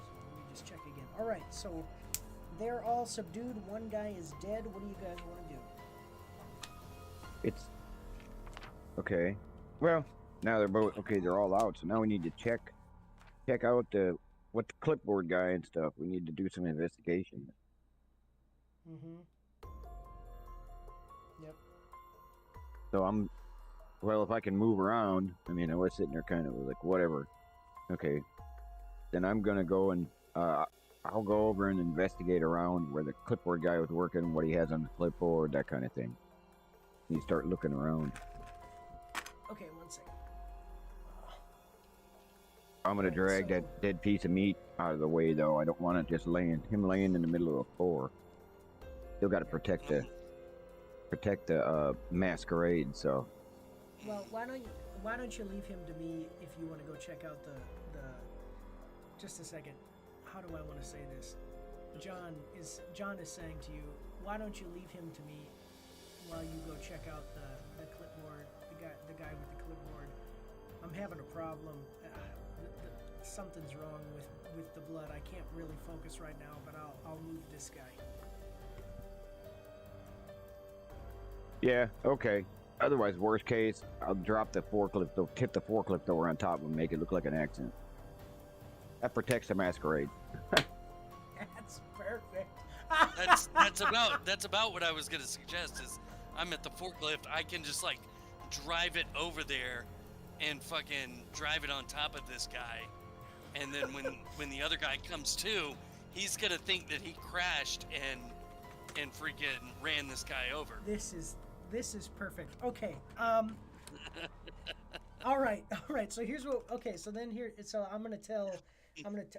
So let me just check again. All right, so they're all subdued. 1 guy is dead. What do you guys want to do? It's okay. Well, now they're both okay. They're all out. So now we need to check out the clipboard guy and stuff. We need to do some investigation. Mm-hmm. Yep. So if I can move around. I mean, I was sitting there kind of like whatever. Okay. Then I'm gonna go and I'll go over and investigate around where the clipboard guy was working, what he has on the clipboard, that kind of thing. You start looking around. Okay, 1 second. I'm gonna drag that dead piece of meat out of the way, though. I don't want it just laying in the middle of the floor. Still got to protect the masquerade. So. Well, why don't you leave him to me if you want to go check out the. Just a second. How do I want to say this? John is saying to you, why don't you leave him to me while you go check out the clipboard, the guy with the clipboard. I'm having a problem. Something's wrong with the blood. I can't really focus right now, but I'll move this guy. Yeah, okay. Otherwise, worst case, I'll drop the forklift, tip the forklift over on top and make it look like an accident. That protects the masquerade. That's perfect. that's about what I was gonna suggest. Is I'm at the forklift, I can just like drive it over there and fucking drive it on top of this guy, and then when the other guy comes to, he's gonna think that he crashed and freaking ran this guy over. This is perfect. Okay. All right. So here's what. Okay. So then I'm gonna tell.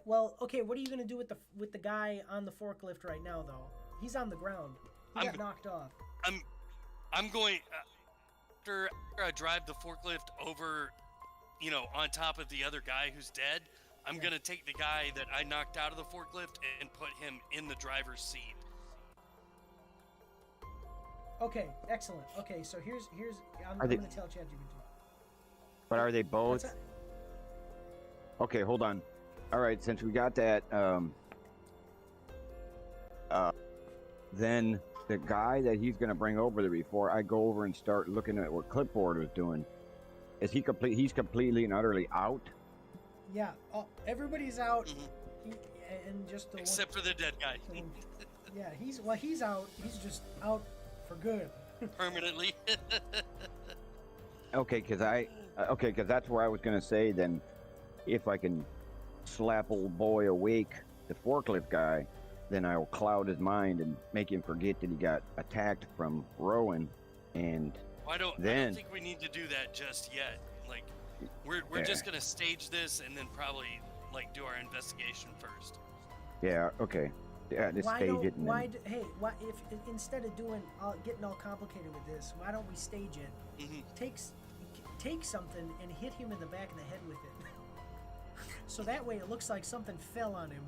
Well, okay. What are you gonna do with the guy on the forklift right now, though? He's on the ground. He got knocked off. I'm going after I drive the forklift over, on top of the other guy who's dead. I'm gonna take the guy that I knocked out of the forklift and put him in the driver's seat. Okay, excellent. Okay, so here's I'm gonna tell ChatGPT. But are they both? Okay, hold on. All right, since we got that, then the guy that he's gonna bring over there before I go over and start looking at what Clipboard was doing, is he complete? He's completely and utterly out. Yeah, everybody's out, Mm-hmm. and just the except for the dead guy. Yeah, he's out. He's just out for good. Permanently. Okay, because that's where I was gonna say. Then, if I can slap old boy awake, the forklift guy, then I will cloud his mind and make him forget that he got attacked from Rowan, and I don't think we need to do that just yet. Like, we're just gonna stage this and then probably like do our investigation first. Yeah. Okay. Yeah. Just stage it. And why if instead of doing getting all complicated with this, why don't we stage it? Mm-hmm. Take something and hit him in the back of the head with it. So that way it looks like something fell on him.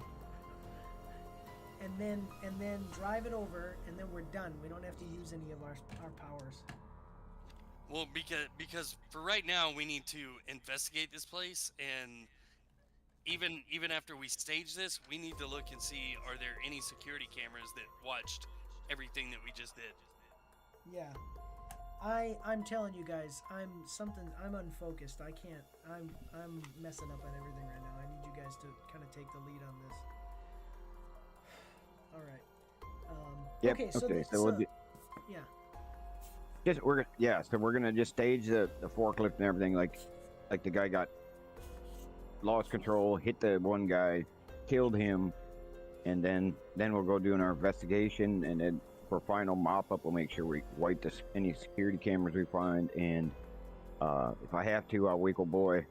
And then drive it over, and then we're done. We don't have to use any of our powers. Well, because for right now we need to investigate this place, and even after we stage this, we need to look and see, are there any security cameras that watched everything that we just did. Yeah. I'm telling you guys, I'm unfocused. I can't. I'm messing up on everything right now. I need you guys to kind of take the lead on this. All right. Yep. Okay. So, okay. so We'll do, yeah. So we're gonna just stage the forklift and everything. Like the guy lost control, hit the one guy, killed him, and then we'll go doing our investigation, and then for final mop up, we'll make sure we wipe any security cameras we find, and if I have to, I'll wake old boy,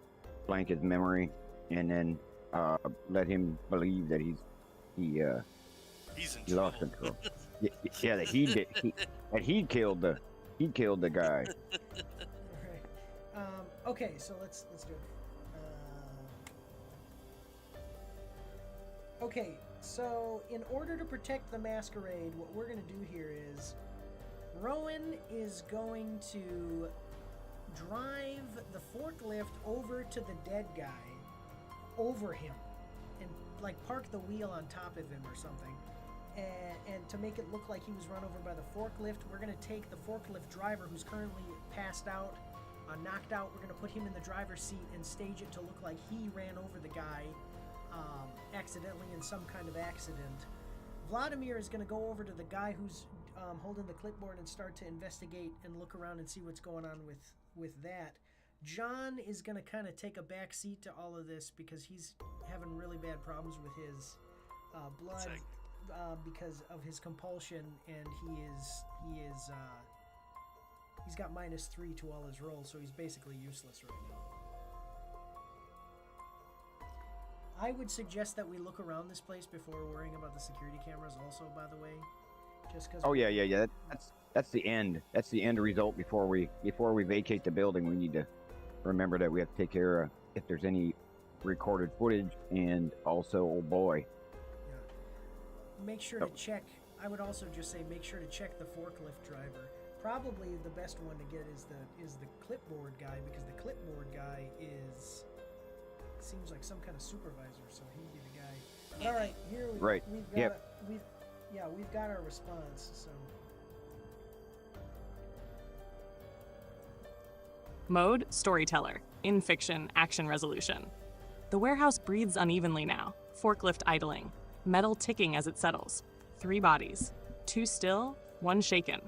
blank his memory, and then let him believe that he lost control. Yeah, that he did. He killed the guy. Right. Okay, so let's do it. Okay, so in order to protect the masquerade, what we're going to do here is Rowan is going to drive the forklift over to the dead guy, over him, and like park the wheel on top of him or something. And to make it look like he was run over by the forklift, we're going to take the forklift driver who's currently passed out, knocked out. We're going to put him in the driver's seat and stage it to look like he ran over the guy accidentally in some kind of accident. Vladimir is going to go over to the guy who's holding the clipboard and start to investigate and look around and see what's going on with that. John is going to kind of take a back seat to all of this because he's having really bad problems with his blood. Because of his compulsion, and he's got -3 to all his rolls, so he's basically useless right now. I would suggest that we look around this place before worrying about the security cameras also, by the way. Just because. Oh yeah. That's the end. That's the end result before we vacate the building. We need to remember that we have to take care of if there's any recorded footage, and also old boy. Make sure to check. I would also just say make sure to check the forklift driver. Probably the best one to get is the clipboard guy, because the clipboard guy seems like some kind of supervisor, so he'd be the guy. But all right, here we've got our response. So Mode, storyteller. In fiction, action resolution. The warehouse breathes unevenly now, forklift idling. Metal ticking as it settles. 3 bodies. 2 still, 1 shaken.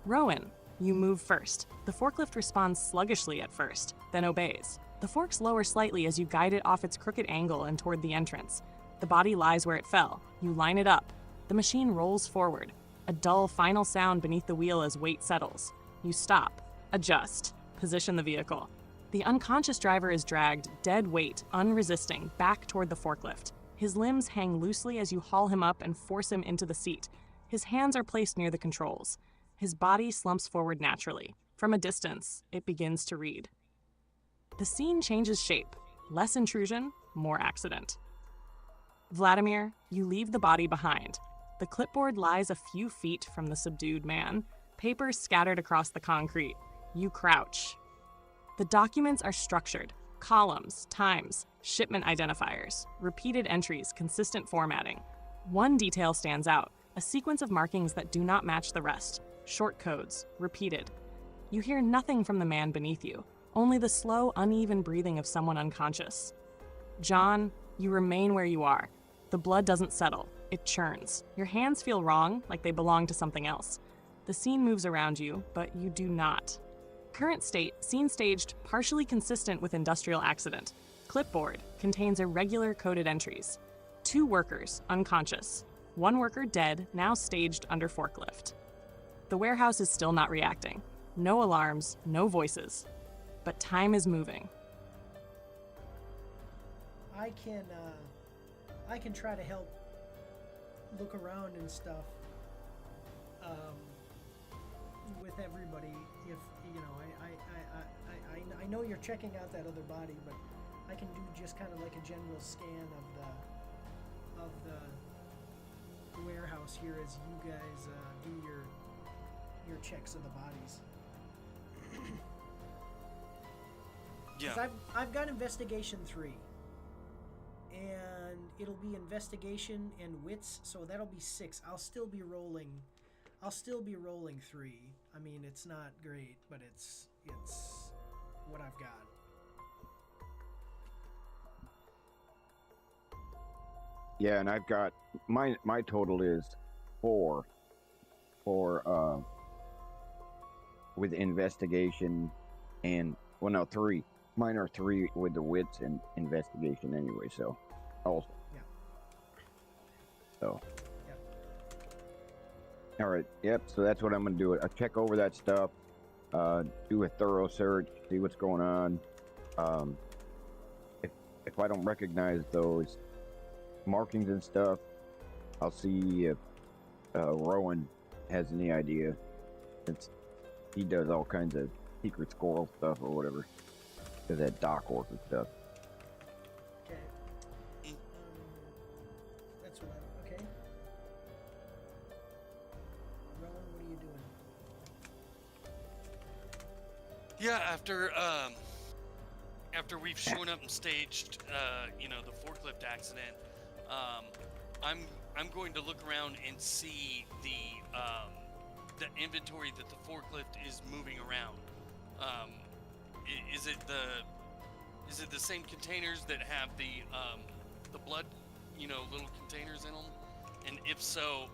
Rowan, you move first. The forklift responds sluggishly at first, then obeys. The forks lower slightly as you guide it off its crooked angle and toward the entrance. The body lies where it fell. You line it up. The machine rolls forward. A dull final sound beneath the wheel as weight settles. You stop. Adjust. Position the vehicle. The unconscious driver is dragged, dead weight, unresisting, back toward the forklift. His limbs hang loosely as you haul him up and force him into the seat. His hands are placed near the controls. His body slumps forward naturally. From a distance, it begins to read. The scene changes shape. Less intrusion, more accident. Vladimir, you leave the body behind. The clipboard lies a few feet from the subdued man, papers scattered across the concrete. You crouch. The documents are structured. Columns, times, shipment identifiers, repeated entries, consistent formatting. One detail stands out, a sequence of markings that do not match the rest. Short codes, repeated. You hear nothing from the man beneath you, only the slow, uneven breathing of someone unconscious. John, you remain where you are. The blood doesn't settle, it churns. Your hands feel wrong, like they belong to something else. The scene moves around you, but you do not. Current state, scene staged, partially consistent with industrial accident. Clipboard contains irregular coded entries. 2 workers, unconscious. 1 worker dead, now staged under forklift. The warehouse is still not reacting. No alarms, no voices. But time is moving. I can try to help look around and stuff with everybody. If you know, I know you're checking out that other body, but I can do just kind of like a general scan of the warehouse here as you guys do your checks of the bodies. Yeah. 'Cause I've got investigation 3. And it'll be investigation and wits, so that'll be 6. I'll still be rolling 3. I mean, it's not great, but it's what I've got. Yeah, and I've got my total is 4 for with investigation and 3. Mine are 3 with the wits and investigation anyway, so also. Yeah. So. Yep. All right. Yep. So that's what I'm gonna do. I'll check over that stuff, do a thorough search, see what's going on. If I don't recognize those markings and stuff, I'll see if Rowan has any idea, since he does all kinds of secret squirrel stuff or whatever. To that dock work and stuff. Okay. That's what I'm. Okay. Rowan, what are you doing? Yeah, after we've shown up and staged, the forklift accident, I'm going to look around and see the inventory that the forklift is moving around. Is it the same containers that have the blood, little containers in them? And if so,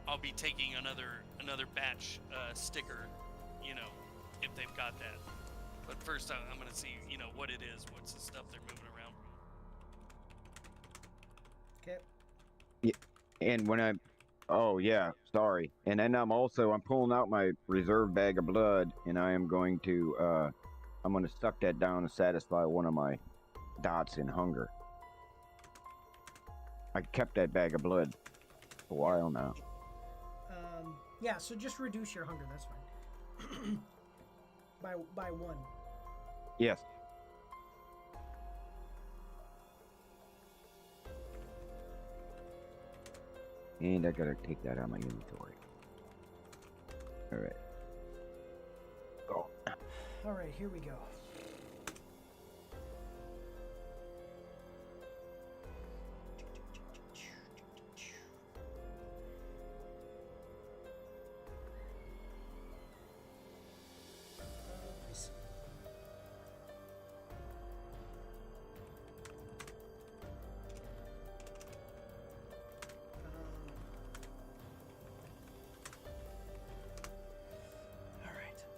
I'll be taking another batch sticker, if they've got that. But first, I'm gonna see, what it is. What's the stuff they're moving around? Okay. Yeah, and when sorry. And then I'm pulling out my reserve bag of blood, and I am going to I'm going to suck that down to satisfy one of my dots in hunger. I kept that bag of blood for a while now. Yeah, so just reduce your hunger, that's fine. by 1. Yes. And I gotta take that out of my inventory. Alright. Go. Alright, here we go.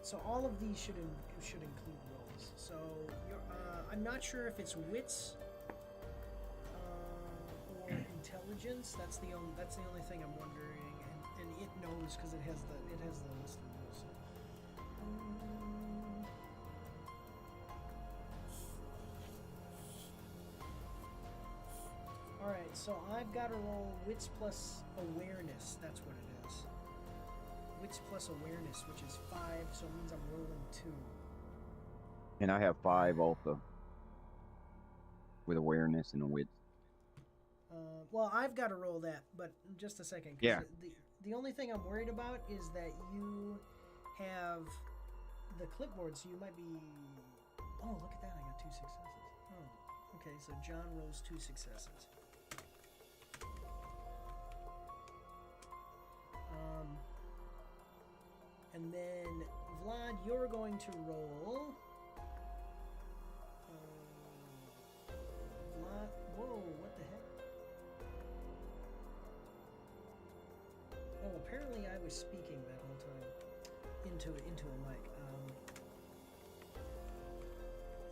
So all of these should include rolls. So I'm not sure if it's wits or intelligence. That's the only thing I'm wondering, and it knows because it has the list of rolls. All right, so I've got to roll wits plus awareness. That's what it is. Wits plus awareness, which is 5, so it means I'm rolling 2. And I have 5 also. With awareness and a wit. Well, I've got to roll that, but just a second. Yeah. The only thing I'm worried about is that you have the clipboard, so you might be... Oh, look at that, I got 2 successes. Oh, okay, so John rolls 2 successes. And then, Vlad, you're going to roll... Vlad... Whoa, what the heck? Oh, apparently I was speaking that whole time into a mic.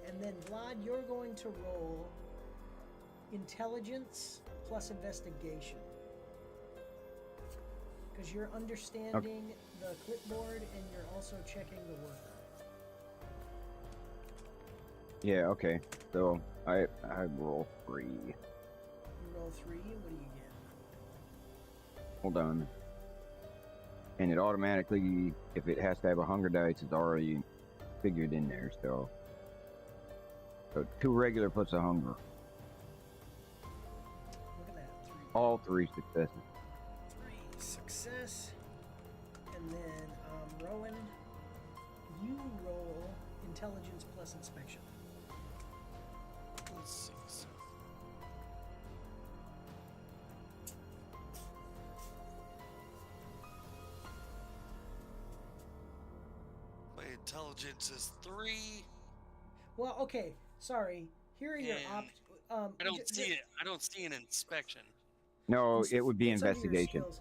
And then, Vlad, you're going to roll intelligence plus investigation. Because you're understanding the clipboard, and you're also checking the worker. Yeah, okay. So I roll 3. You roll 3. What do you get? Hold on. And it automatically, if it has to have a hunger dice, it's already figured in there. So 2 regular plus a hunger. Look at that. 3. All 3 successes. 3 success. And then Rowan, you roll intelligence plus inspection. Let's see. My intelligence is 3. Well, okay. Sorry. Here are your And options. I don't see it. I don't see an inspection. No, it would be It's under your investigation. skills.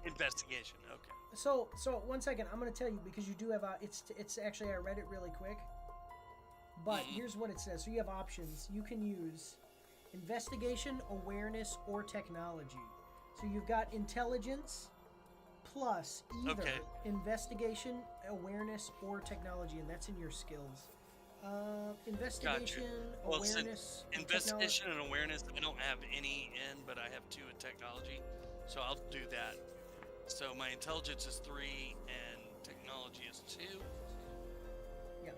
Investigation. Okay. So 1 second. I'm going to tell you because you do have it's actually I read it really quick. But here's what it says. So you have options. You can use investigation, awareness, or technology. So you've got intelligence plus either investigation, awareness, or technology, and that's in your skills. Investigation, Well, awareness, and Investigation and awareness. I don't have any in, but I have 2 in technology, so I'll do that. So my intelligence is 3 and technology is 2. Yeah.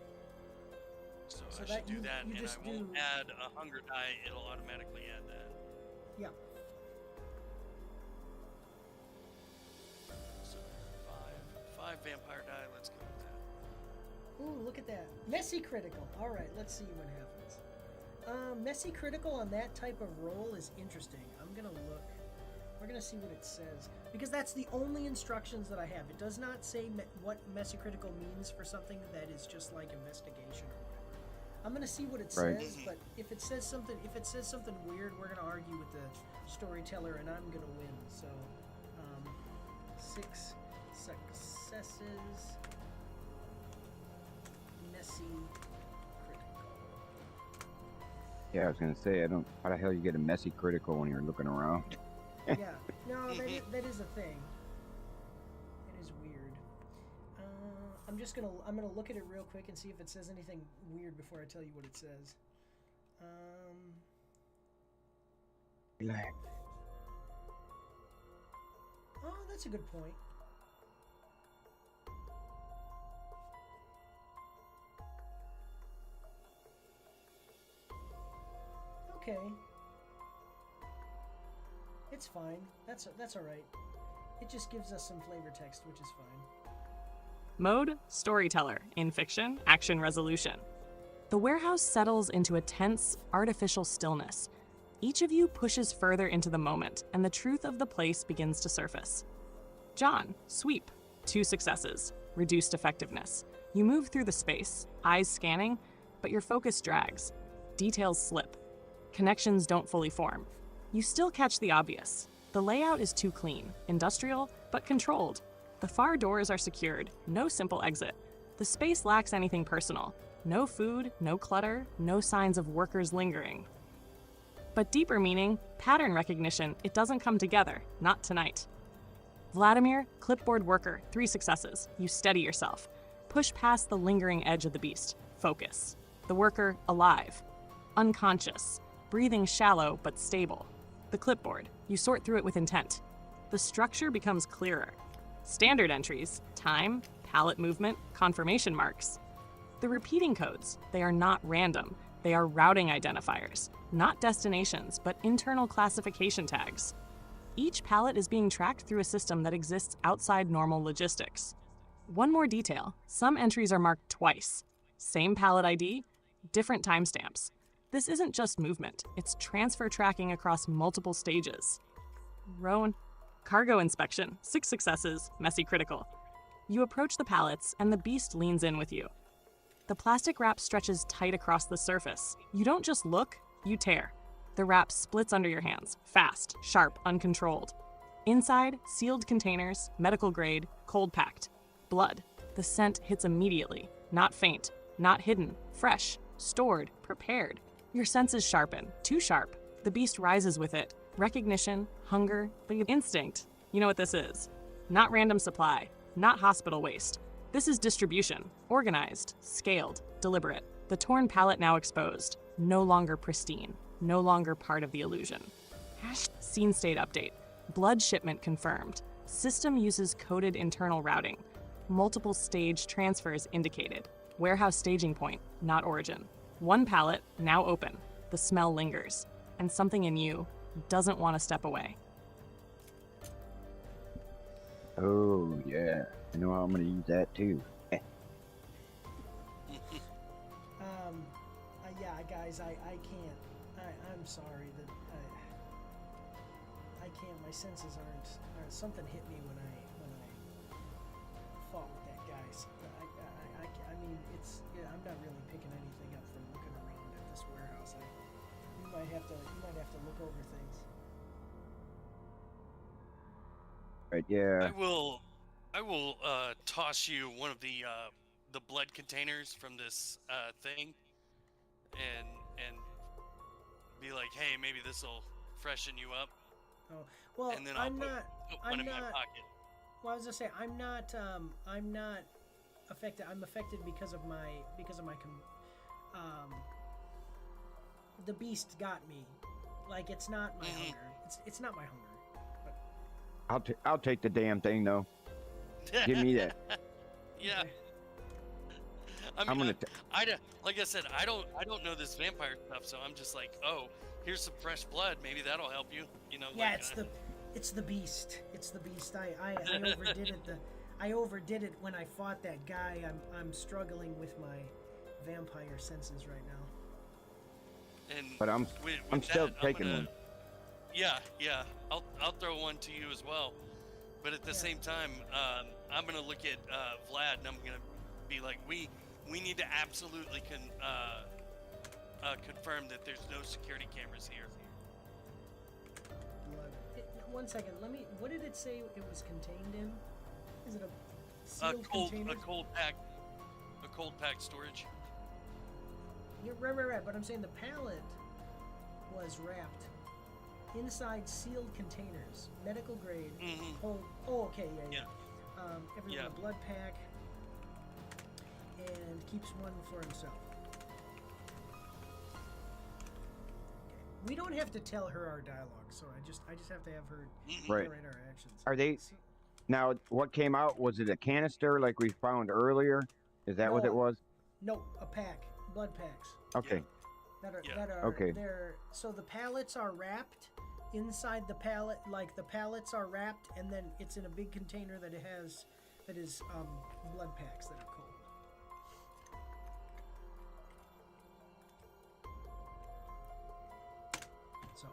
So So I that should do you- that, you and just I won't do- add a hunger die. It'll automatically add that. Yeah. So 5 vampire die. Let's go with that. Ooh, look at that. Messy critical. All right, let's see what happens. Messy critical on that type of roll is interesting. I'm going to look. We're going to see what it says. Because that's the only instructions that I have. It does not say what messy critical means for something that is just like investigation or whatever. I'm going to see what it Right. says, but if it says something weird, we're going to argue with the storyteller and I'm going to win. So, 6 successes. Messy critical. Yeah, I was gonna say, how the hell you get a messy critical when you're looking around? Yeah, no, that is a thing. It is weird. I'm gonna look at it real quick and see if it says anything weird before I tell you what it says. Relax. Oh, that's a good point. Okay. It's fine. That's all right. It just gives us some flavor text, which is fine. Mode, storyteller. In fiction, action resolution. The warehouse settles into a tense, artificial stillness. Each of you pushes further into the moment, and the truth of the place begins to surface. John, sweep. 2 successes. Reduced effectiveness. You move through the space, eyes scanning, but your focus drags. Details slip. Connections don't fully form. You still catch the obvious. The layout is too clean, industrial, but controlled. The far doors are secured, no simple exit. The space lacks anything personal. No food, no clutter, no signs of workers lingering. But deeper meaning, pattern recognition, it doesn't come together, not tonight. Vladimir, clipboard worker, 3 successes. You steady yourself. Push past the lingering edge of the beast. Focus. The worker, alive. Unconscious. Breathing shallow but stable. The clipboard, you sort through it with intent. The structure becomes clearer. Standard entries, time, palette movement, confirmation marks. The repeating codes, they are not random. They are routing identifiers, not destinations, but internal classification tags. Each palette is being tracked through a system that exists outside normal logistics. One more detail, some entries are marked twice. Same palette ID, different timestamps. This isn't just movement, it's transfer tracking across multiple stages. Rowan, cargo inspection, 6 successes, messy critical. You approach the pallets and the beast leans in with you. The plastic wrap stretches tight across the surface. You don't just look, you tear. The wrap splits under your hands, fast, sharp, uncontrolled. Inside, sealed containers, medical grade, cold packed. Blood. The scent hits immediately, not faint, not hidden, fresh, stored, prepared. Your senses sharpen, too sharp. The beast rises with it. Recognition, hunger, instinct. You know what this is. Not random supply. not hospital waste. This is distribution, organized, scaled, deliberate. The torn pallet now exposed, no longer pristine, no longer part of the illusion. Scene state update. Blood shipment confirmed. System uses coded internal routing. Multiple stage transfers indicated. Warehouse staging point, not origin. One pallet, now open. The smell lingers. And something in you doesn't want to step away. Oh, yeah. I know I'm going to use that too. Yeah, guys, I can't. I'm sorry that I can't. My senses aren't. Something hit me when I fought with that guy. So I mean, it's. Yeah, I'm not really picking anything up from looking around at this warehouse. You might have to look over things. Right, yeah. I will toss you one of the blood containers from this thing, and be like, hey, maybe this will freshen you up. Oh well, And then I'll put one in my pocket. Well, I was gonna say I'm not affected. I'm affected because of my the beast got me. Like, it's not my hunger. It's not my hunger. But I'll take the damn thing though. Give me that. Yeah. Okay. I mean, gonna like I said, I don't know this vampire stuff, so I'm just like, oh, here's some fresh blood. Maybe that'll help you. You know. Yeah, like, it's the beast. It's the beast. I overdid it. I overdid it when I fought that guy. I'm struggling with my vampire senses right now. And But I'm still taking one. Yeah. I'll throw one to you as well. But at the same time, I'm gonna look at Vlad and I'm gonna be like, we need to absolutely confirm that there's no security cameras here. Blood. One second. What did it say it was contained in? Is it a sealed container? A cold pack storage. Yeah, right. But I'm saying the pallet was wrapped inside sealed containers, medical grade, cold. Oh, okay, yeah. Everyone a blood pack, and keeps one for himself. Okay. We don't have to tell her our dialogue, so I just have to have her narrate our actions. Are they now? What came out, was it a canister like we found earlier? Is that what it was? No, a pack, blood packs. Okay. That are okay. So the pallets are wrapped inside the pallet, like the pallets are wrapped, and then it's in a big container that is blood packs that are cold. So.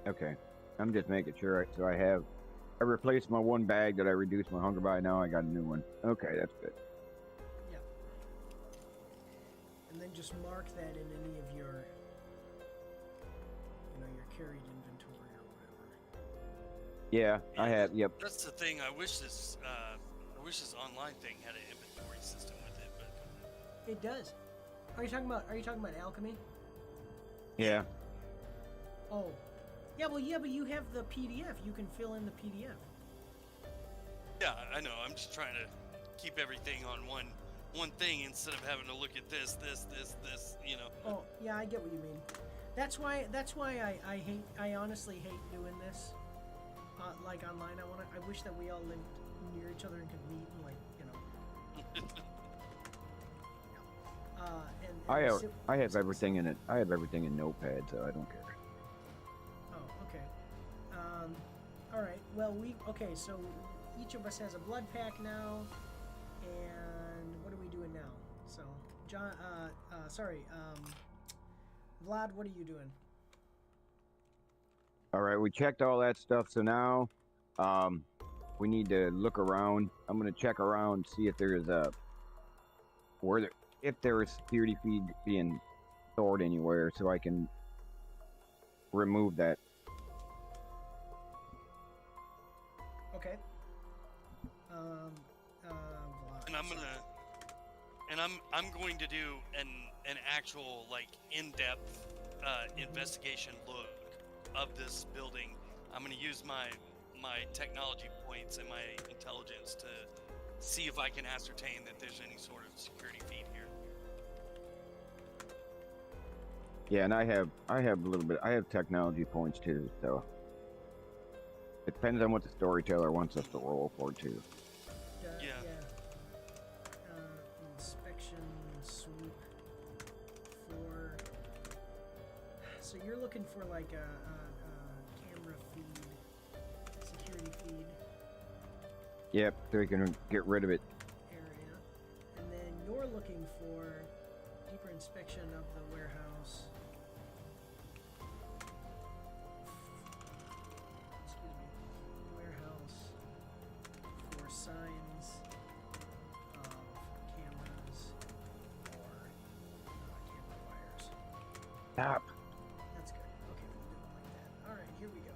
Okay. I'm just making sure. So I replaced my one bag that I reduced my hunger by. Now I got a new one. Okay, that's good. Yeah. And then just mark that in any of your, your carried inventory or whatever. Yeah, I have. Yep. That's the thing. I wish this online thing had an inventory system with it, but It does. Are you talking about alchemy? Yeah. Oh. Yeah, but you have the PDF. You can fill in the PDF. yeah, I know. I'm just trying to keep everything on one thing instead of having to look at this. Oh, yeah, I get what you mean. That's why I honestly hate doing this. Like online, I wish that we all lived near each other and could meet and I have everything in it. I have everything in Notepad, so I don't care. Oh, okay. All right. Well, so each of us has a blood pack now, and what are we doing now? So, John, Vlad, what are you doing? All right, we checked all that stuff. So now, we need to look around. I'm gonna check around, see if there is if there is security feed being stored anywhere, so I can remove that. Okay. Vlad. I'm going to do an actual like in-depth investigation look of this building I'm gonna use my technology points and my intelligence to see if I can ascertain that there's any sort of security feed here. Yeah, and I have a little bit. I have technology points too, so it depends on what the storyteller wants us to roll for too. Yeah. Inspection sweep for. So you're looking for like a camera feed, security feed Yep, so we can get rid of it. area, and then you're looking for deeper inspection of the warehouse. Excuse me, warehouse for signs of cameras or camera wires. Stop. That's good. Okay, we'll do it like that. All right, here we go.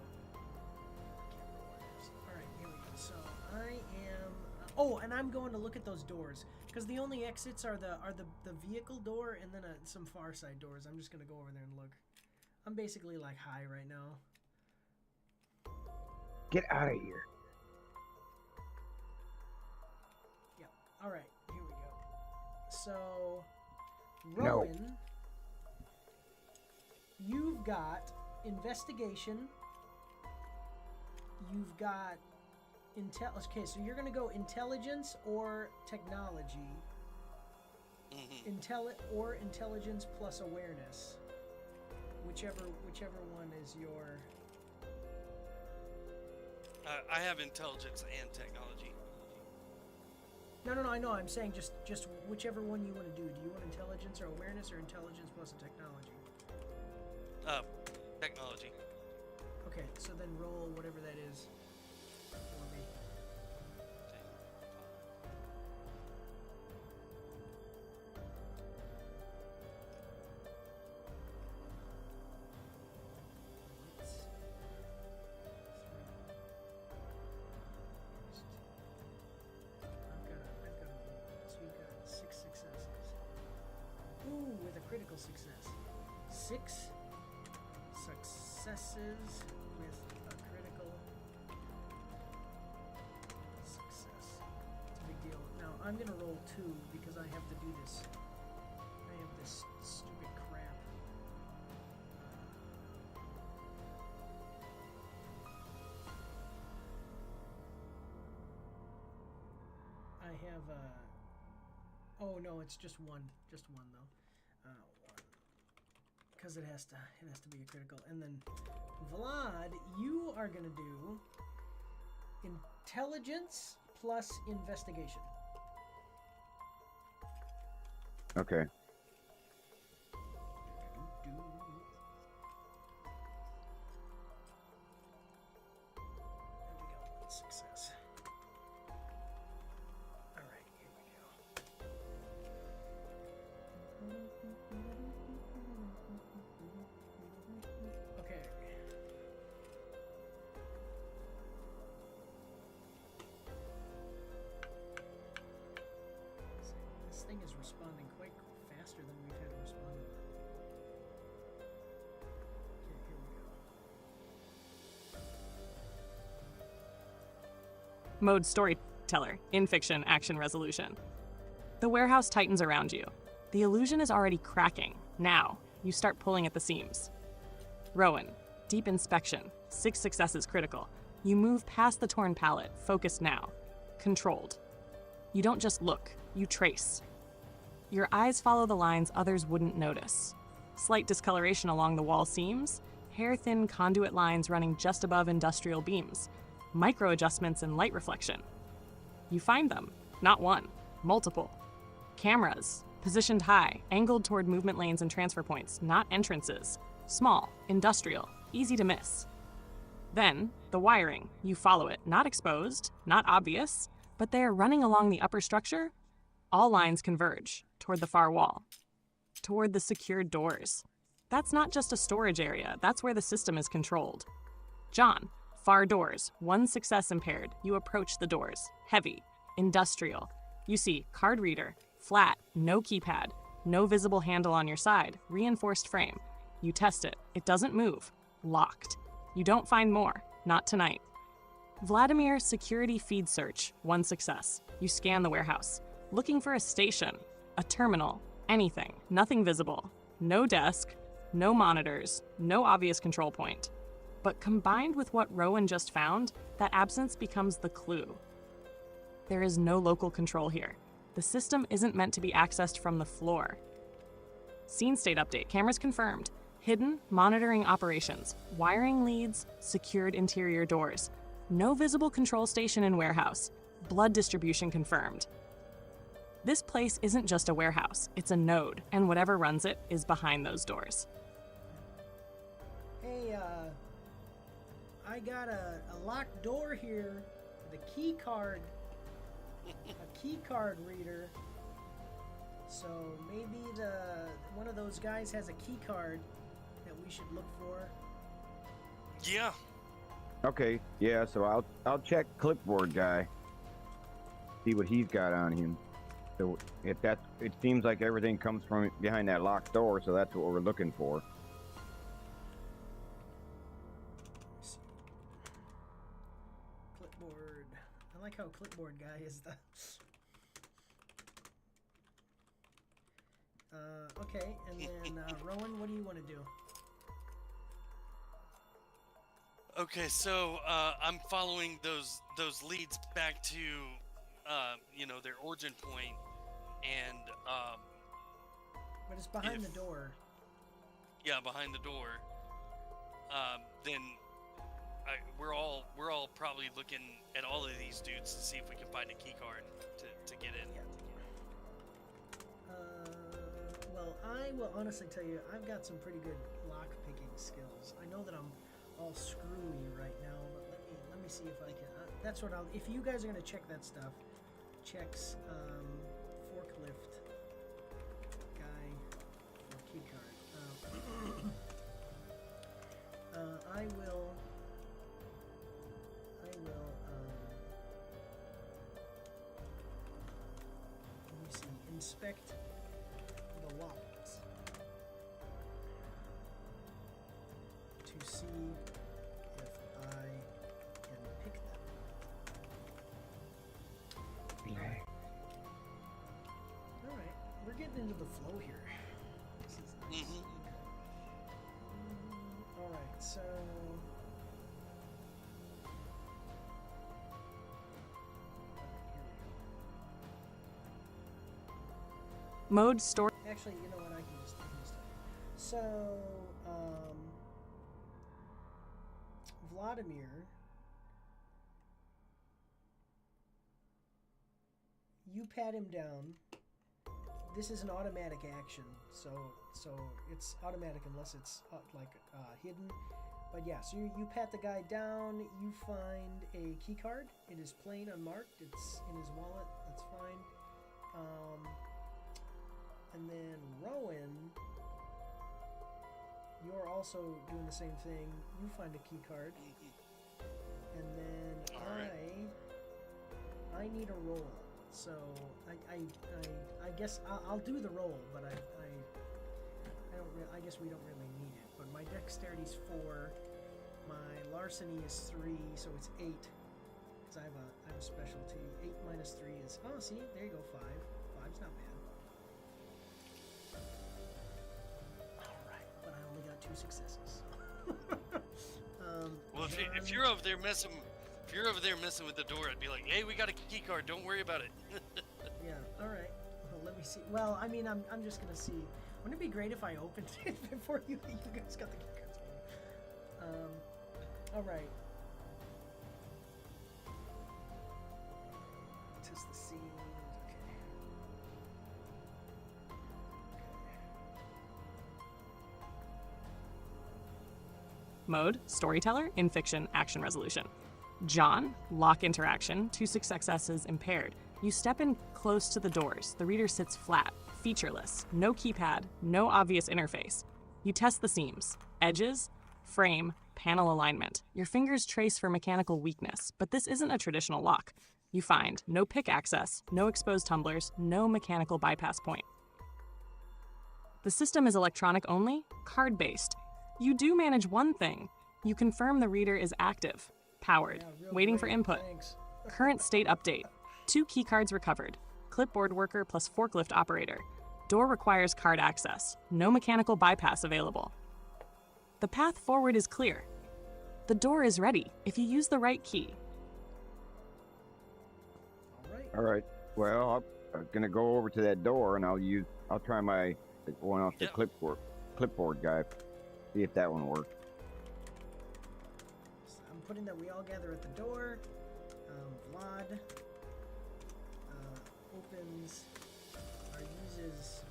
Camera wires. All right, here we go. So I am. Oh, and I'm going to look at those doors because the only exits are the vehicle door and then some far side doors. I'm just gonna go over there and look. I'm basically like high right now. Get out of here. Yep. All right, here we go. So, No. Rowan, you've got investigation. You've got Okay, so you're gonna go intelligence or technology. Intelligence plus awareness. Whichever one is your. I have intelligence and technology. No, I know. I'm saying just whichever one you want to do. Do you want intelligence or awareness or intelligence plus a technology? Technology. Okay, so then roll whatever that is for me. I've got a roll. So you've got 6 successes. Ooh, with a critical success. 6 successes with a critical success. It's a big deal. Now I'm gonna roll 2 because I have to do this. I have this stupid crap. I have oh no, it's just one though. One. Because it has to be a critical. And then Vlad, you are gonna do intelligence plus investigation. Okay. There we go. Success. All right, here we go. Okay. This thing is responding quite faster than we've had to respond to it. Okay, here we go. Mode storyteller, in fiction, action resolution. The warehouse tightens around you. The illusion is already cracking. Now, you start pulling at the seams. Rowan, deep inspection, 6 successes critical. You move past the torn pallet, focused now. Controlled. You don't just look, you trace. Your eyes follow the lines others wouldn't notice. Slight discoloration along the wall seams, hair-thin conduit lines running just above industrial beams, micro adjustments in light reflection. You find them, not one, multiple. Cameras, positioned high, angled toward movement lanes and transfer points, not entrances. Small, industrial, easy to miss. Then, the wiring. You follow it, not exposed, not obvious, but they are running along the upper structure. All lines converge toward the far wall, toward the secured doors. That's not just a storage area, that's where the system is controlled. John, far doors, 1 success impaired. You approach the doors, heavy, industrial. You see card reader, flat, no keypad, no visible handle on your side, reinforced frame. You test it, it doesn't move, locked. You don't find more, Not tonight. Vladimir security feed search, one success. You scan the warehouse, looking for a station, a terminal, anything, nothing visible. No desk, no monitors, no obvious control point. But combined with what Rowan just found, that absence becomes the clue. There is no local control here. The system isn't meant to be accessed from the floor. Scene state update, cameras confirmed. Hidden, monitoring operations, wiring leads, secured interior doors. No visible control station in warehouse. Blood distribution confirmed. This place isn't just a warehouse, it's a node, and whatever runs it is behind those doors. Hey, I got a locked door here with a key card, a key card reader. So maybe one of those guys has a key card that we should look for. Yeah. Okay, yeah, so I'll check clipboard guy. See what he's got on him. So it seems like everything comes from behind that locked door, so that's what we're looking for. Clipboard. I like how clipboard guy is the. Okay, and then Rowan, what do you want to do? Okay, so I'm following those leads back to their origin point, and But it's behind the door. Yeah, behind the door. Then we're all probably looking at all of these dudes to see if we can find a key card to get in. Yeah. Well, I will honestly tell you, I've got some pretty good lock picking skills. I know that I'm all screwy right now, but let me see if I can. That's what I'll. If you guys are gonna check that stuff, checks forklift guy or key card. I will. Let me see. Inspect the locks to see if I can pick them. Okay. All right, we're getting into the flow here. This is nice. All right, so. Mode store. Actually, you know what? I can just. So, Vladimir, you pat him down. This is an automatic action, so it's automatic unless it's hidden. But yeah, so you pat the guy down. You find a key card. It is plain unmarked. It's in his wallet. That's fine. And then Rowan, you're also doing the same thing. You find a key card. And then I need a roll. So I guess I'll do the roll, but I guess we don't really need it. But my dexterity's 4, my larceny is 3, so it's 8. Because I have a specialty. 8 minus 3 is see, there you go, 5. 5's not bad. But I only got 2 successes. Well, if you're over there messing with the door, I'd be like, "Hey, we got a key card. Don't worry about it." Yeah. All right. Well, let me see. Well, I mean, I'm just gonna see. Wouldn't it be great if I opened it before you guys got the key cards? All right. Test the scenes. Okay. Mode, storyteller, in fiction, action resolution. John, lock interaction, 2 successes impaired. You step in close to the doors. The reader sits flat, featureless, no keypad, no obvious interface. You test the seams, edges, frame, panel alignment. Your fingers trace for mechanical weakness, but this isn't a traditional lock. You find no pick access, no exposed tumblers, no mechanical bypass point. The system is electronic only, card-based. You do manage one thing. You confirm the reader is active. Powered. Yeah, real Waiting for great, input. Thanks. Current state update. 2 keycards recovered. Clipboard worker plus forklift operator. Door requires card access. No mechanical bypass available. The path forward is clear. The door is ready if you use the right key. All right. All right. Well, I'm gonna go over to that door and I'll try my one off the Yep. clipboard guy. See if that one works. So I'm putting that we all gather at the door. Vlad opens or uses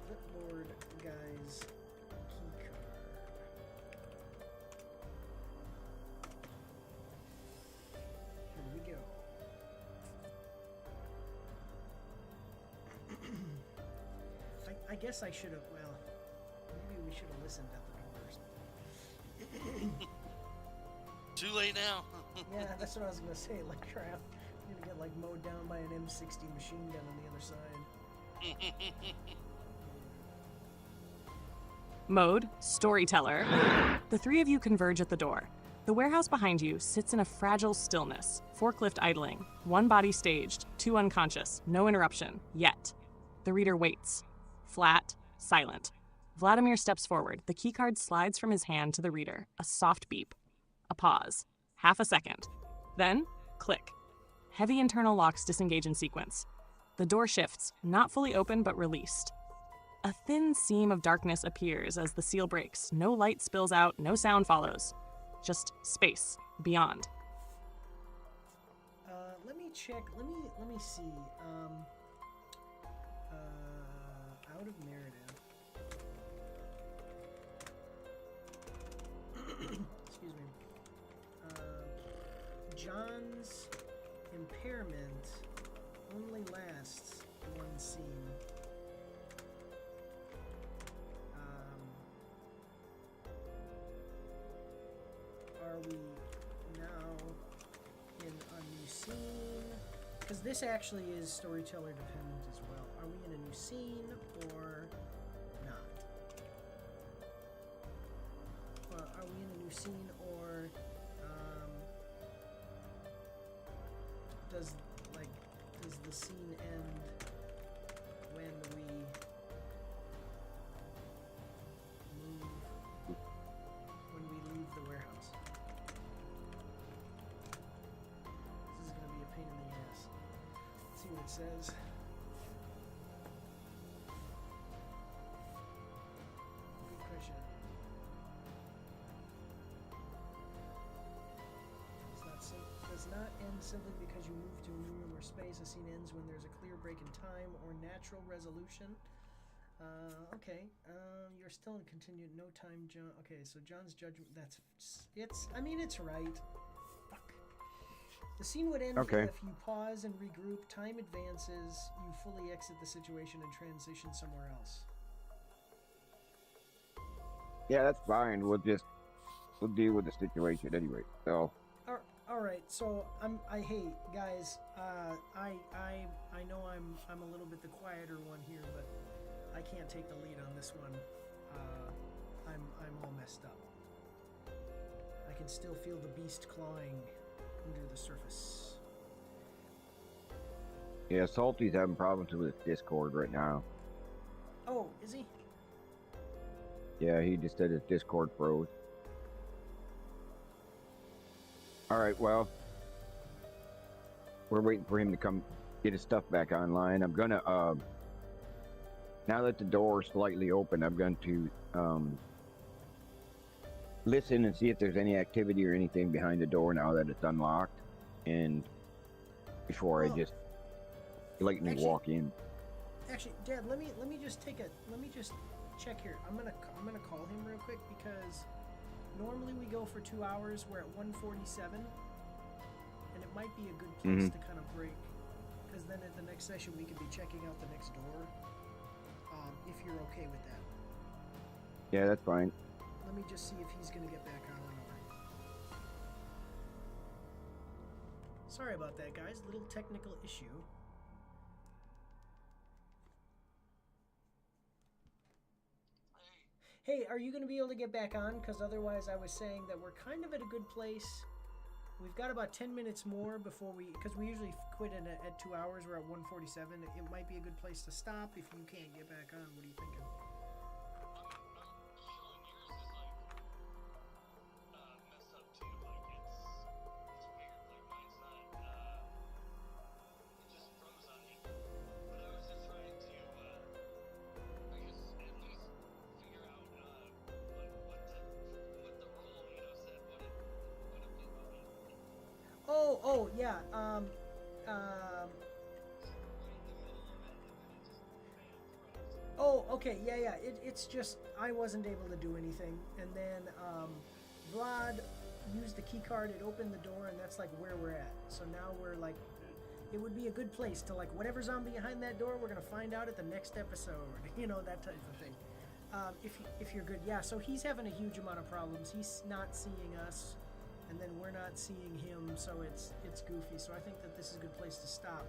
clipboard guy's key card. Here we go. I guess I should have, well, maybe we should have listened at the door. Too late now. Yeah, that's what I was gonna say. Like crap, I'm gonna get like mowed down by an M60 machine gun on the other side. Mode, storyteller. The 3 of you converge at the door. The warehouse behind you sits in a fragile stillness, forklift idling, 1 body staged, 2 unconscious, no interruption, yet. The reader waits. Flat, silent. Vladimir steps forward. The keycard slides from his hand to the reader. A soft beep. A pause. Half a second. Then, click. Heavy internal locks disengage in sequence. The door shifts, not fully open but released. A thin seam of darkness appears as the seal breaks. No light spills out, no sound follows. Just space beyond. Let me check. Let me see. Out of narrative. Excuse me. John's impairment only lasts 1 scene. Are we now in a new scene? Because this actually is storyteller dependent as well. Are we in a new scene or not? Are we in a new scene or does the scene end when we leave the warehouse? This is gonna be a pain in the ass. Let's see what it says. Good question. Does not end simply because you move to a new room or space. A scene ends when there's a clear break in time or natural resolution. Okay. You're still in continued no time, John. Okay, so John's judgment. I mean, it's right. Fuck. The scene would end Okay. if you pause and regroup. Time advances. You fully exit the situation and transition somewhere else. Yeah, that's fine. We'll deal with the situation anyway. So. All right, so hey guys, I know I'm a little bit the quieter one here, but I can't take the lead on this one. I'm all messed up. I can still feel the beast clawing under the surface. Yeah, Salty's having problems with Discord right now. Oh, is he? Yeah, he just said his Discord froze. All right, well, we're waiting for him to come get his stuff back online. I'm gonna, now that the door is slightly open, I'm going to listen and see if there's any activity or anything behind the door now that it's unlocked, and before I just blatantly walk in. Actually, Dad, let me just check here. I'm gonna call him real quick because normally we go for 2 hours. We're at 1:47, and it might be a good place to kind of break, because then at the next session we could be checking out the next door. If you're okay with that. Yeah, that's fine. Let me just see if he's gonna get back on or not. Sorry about that, guys. Little technical issue. Hey, are you going to be able to get back on? Because otherwise I was saying that we're kind of at a good place. We've got about 10 minutes more before because we usually quit at 2 hours. We're at 1:47. It might be a good place to stop if you can't get back on. What are you thinking? Messed up too. Like it's weird. Like mine's not. It just froze on me. But I was just trying to, I guess, at least figure out what the role, said, what it meant. Oh, yeah. Oh, okay, yeah. It's just I wasn't able to do anything, and then Vlad used the key card. It opened the door, and that's like where we're at. So now we're like, it would be a good place to like whatever zombie behind that door. We're gonna find out at the next episode. That type of thing. If you're good, yeah. So he's having a huge amount of problems. He's not seeing us, and then we're not seeing him. So it's goofy. So I think that this is a good place to stop.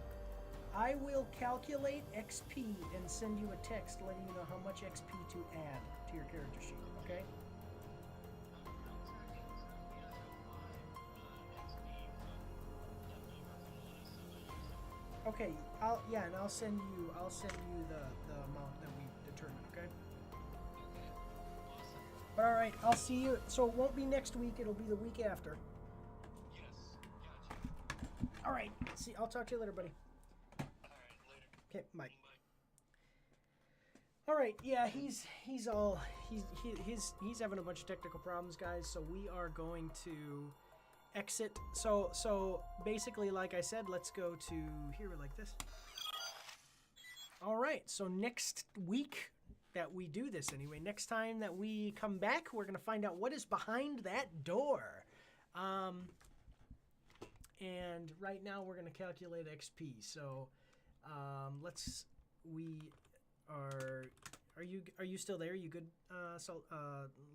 I will calculate XP and send you a text letting you know how much XP to add to your character sheet, okay? Okay, I'll send you the amount that we determined, okay? But all right, I'll see you. So it won't be next week, it'll be the week after. Yes, gotcha. All right, I'll talk to you later, buddy. Okay, bye. All right, yeah, he's having a bunch of technical problems, guys. So we are going to exit. So basically, like I said, let's go to here like this. All right, so next week that we do this anyway, next time that we come back, we're gonna find out what is behind that door. And right now we're gonna calculate XP. So. Are you still there? You good,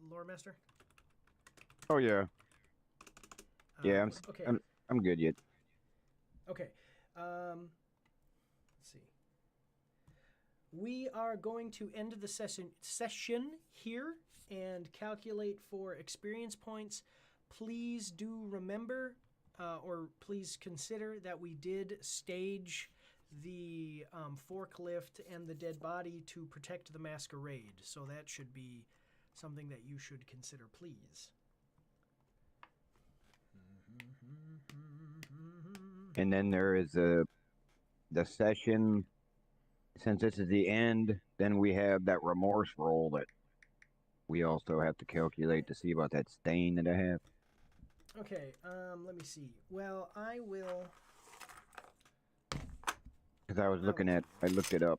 lore master? Oh yeah. Yeah, okay. I'm good yet. Okay. Let's see. We are going to end the session here and calculate for experience points. Please do remember, or please consider that we did stage the forklift and the dead body to protect the masquerade. So that should be something that you should consider, please. And then there is the session. Since this is the end, then we have that remorse roll that we also have to calculate to see about that stain that I have. Okay, let me see. Well, I will... Because I was I looked it up.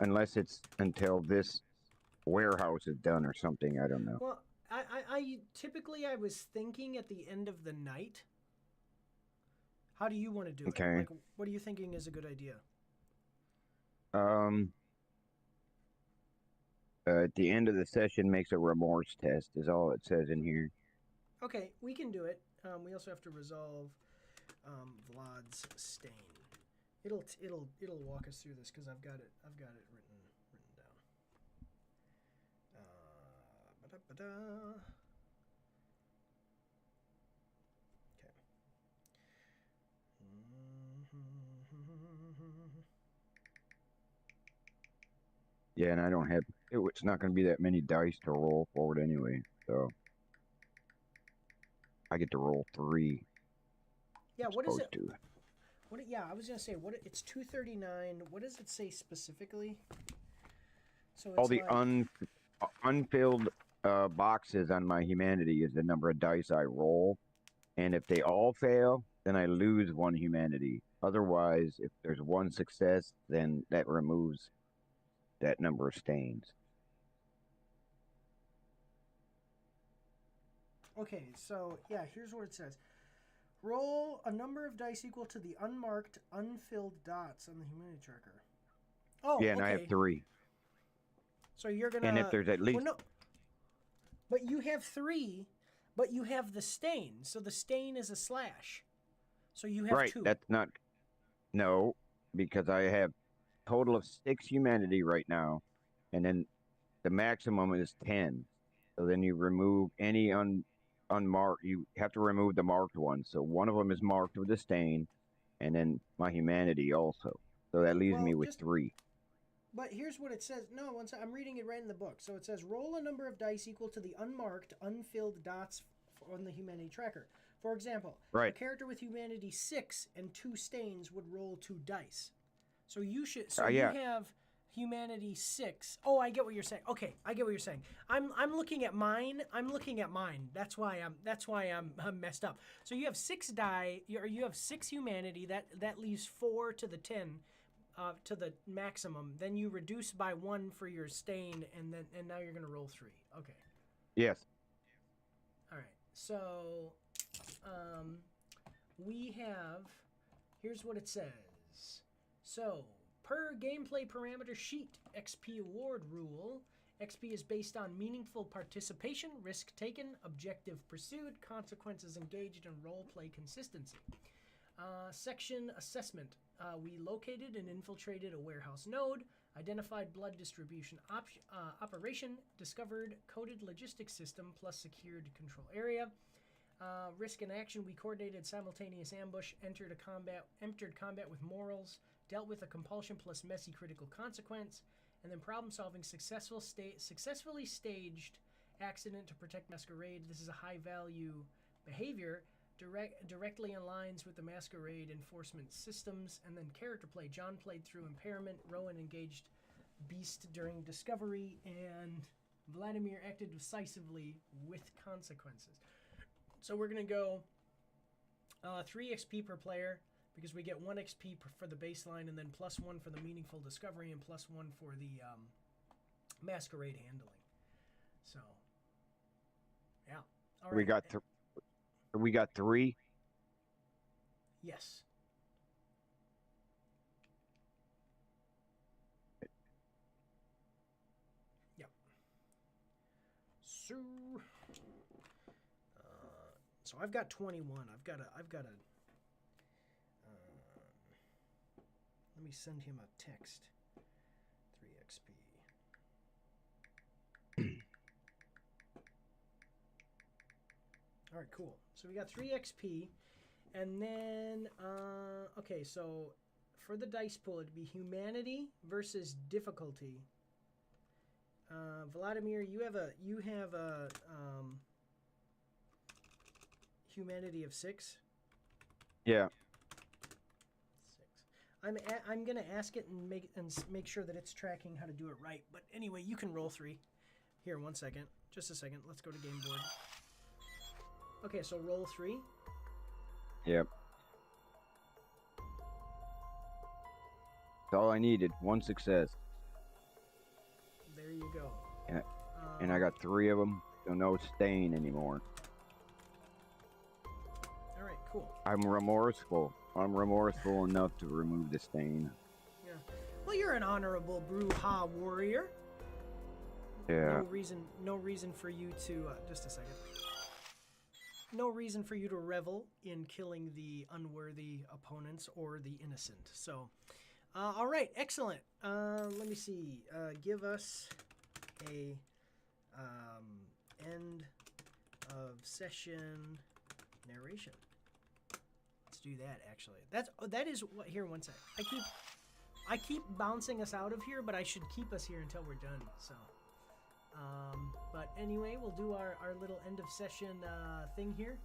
Unless it's until this warehouse is done or something, I don't know. Well, I typically I was thinking at the end of the night. How do you want to do it? Like, what are you thinking is a good idea? At the end of the session makes a remorse test is all it says in here. Okay, we can do it. We also have to resolve Vlad's stain. It'll walk us through this because I've got it written down. Okay. Yeah, and I don't have it's not going to be that many dice to roll forward anyway, so I get to roll 3. Yeah, what is it? To. Yeah, I was gonna say it's 239. What does it say specifically? So it's all the like, unfilled boxes on my humanity is the number of dice I roll, and if they all fail, then I lose 1 humanity. Otherwise, if there's 1 success, then that removes that number of stains. Okay, so yeah, here's what it says. Roll a number of dice equal to the unmarked, unfilled dots on the humanity tracker. Oh, yeah, and okay. I have 3. So you're gonna. And if there's at least. Well, no, but you have 3, but you have the stain. So the stain is a slash. So you have 2. Right, that's not. No, because I have total of 6 humanity right now, and then the maximum is 10. So then you remove any unmarked. You have to remove the marked ones. So one of them is marked with a stain, and then my humanity also. So that leaves me with 3. But here's what it says. No, I'm reading it right in the book. So it says roll a number of dice equal to the unmarked, unfilled dots on the humanity tracker. For example, Right. a character with humanity 6 and 2 stains would roll 2 dice. So you should. So yeah. you have humanity 6. Oh, I get what you're saying. Okay, I get what you're saying. I'm looking at mine. That's why I'm messed up. So you have 6 die. You have 6 humanity. That leaves 4 to the 10. To the maximum, then you reduce by 1 for your stain, and now you're gonna roll 3. Okay. Yes. All right. So, we have. Here's what it says. So, per gameplay parameter sheet, XP award rule. XP is based on meaningful participation, risk taken, objective pursued, consequences engaged, and role play consistency. Section assessment. We located and infiltrated a warehouse node, identified blood distribution operation, discovered coded logistics system plus secured control area. Risk and action. We coordinated simultaneous ambush, entered combat with morals, dealt with a compulsion plus messy critical consequence, and then problem solving. Successfully staged accident to protect masquerade. This is a high value behavior. Directly aligns with the masquerade enforcement systems. And then character play. John played through impairment. Rowan engaged Beast during discovery. And Vladimir acted decisively with consequences. So we're going to go 3 XP per player, because we get 1 XP for the baseline, and then +1 for the meaningful discovery, and +1 for the masquerade handling. So, yeah. All right. We got 3. Yes. Yep. So I've got 21. I've got a. Let me send him a text. 3 XP. All right, cool. So we got 3 XP, and then okay. So for the dice pool, it'd be humanity versus difficulty. Vladimir, you have a humanity of 6. Yeah. 6. I'm gonna ask it and make sure that it's tracking how to do it right. But anyway, you can roll 3. Here, 1 second. Just a second. Let's go to game board. Okay, so roll 3. Yep. That's all I needed. 1 success. There you go. And I got 3 of them, so no stain anymore. All right, cool. I'm remorseful. I'm remorseful enough to remove the stain. Yeah. Well, you're an honorable Bruja warrior. Yeah. No reason for you to just a second. No reason for you to revel in killing the unworthy opponents or the innocent. So, all right, excellent. Let me see. Give us a end of session narration. Let's do that. Actually, that is what. Here, 1 sec. I keep bouncing us out of here, but I should keep us here until we're done. So. But anyway, we'll do our little end of session thing here,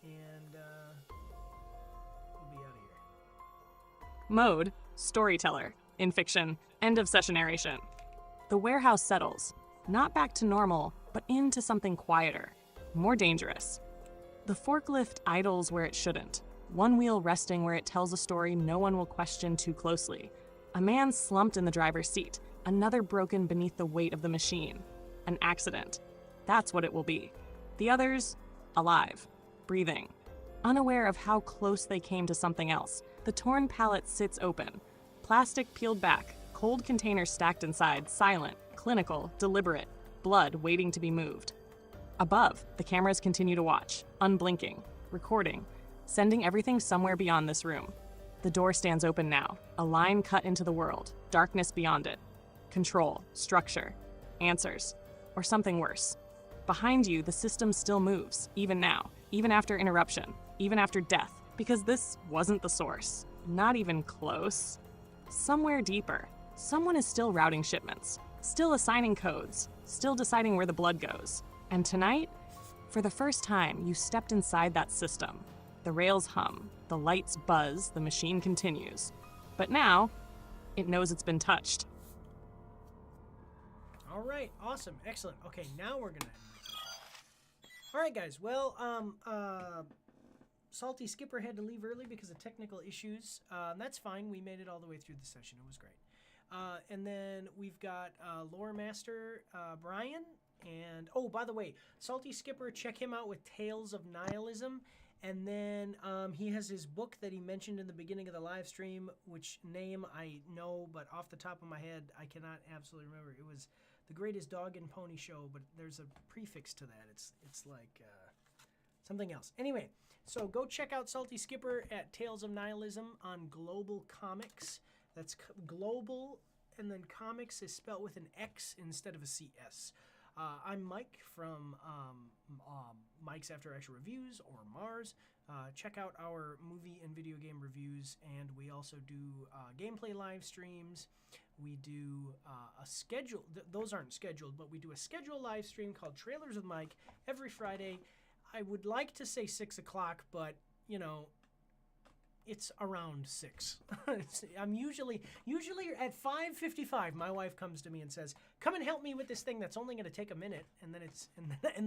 and we'll be out of here. Mode, storyteller. In fiction, end of session narration. The warehouse settles, not back to normal, but into something quieter, more dangerous. The forklift idles where it shouldn't, one wheel resting where it tells a story no one will question too closely. A man slumped in the driver's seat, another broken beneath the weight of the machine. An accident. That's what it will be. The others, alive, breathing, unaware of how close they came to something else. The torn pallet sits open, plastic peeled back, cold containers stacked inside, silent, clinical, deliberate, blood waiting to be moved. Above, the cameras continue to watch, unblinking, recording, sending everything somewhere beyond this room. The door stands open now, a line cut into the world, darkness beyond it. Control, structure. answers, or something worse. Behind you, the system still moves, even now, even after interruption, even after death, because this wasn't the source. Not even close. Somewhere deeper, someone is still routing shipments, still assigning codes, still deciding where the blood goes. And tonight, for the first time, you stepped inside that system. The rails hum, the lights buzz, the machine continues. But now, it knows it's been touched. All right, awesome, excellent. Okay, now we're gonna. All right, guys. Well, Salty Skipper had to leave early because of technical issues. That's fine. We made it all the way through the session. It was great. And then we've got Lore Master Brian. And, oh, by the way, Salty Skipper, check him out with Tales of Nihilism. And then he has his book that he mentioned in the beginning of the live stream, which name I know, but off the top of my head, I cannot absolutely remember. It was The Greatest Dog and Pony Show, but there's a prefix to that. It's like something else. Anyway, so go check out Salty Skipper at Tales of Nihilism on Global Comics. That's global, and then comics is spelled with an X instead of a CS. I'm Mike from Mike's After Action Reviews, or MAARs. Check out our movie and video game reviews, and we also do gameplay live streams. We do a schedule. Those aren't scheduled, but we do a scheduled live stream called Trailers with Mike every Friday. I would like to say 6 o'clock, but, you know, it's around 6. I'm usually at 5:55. My wife comes to me and says, "Come and help me with this thing that's only going to take a minute," and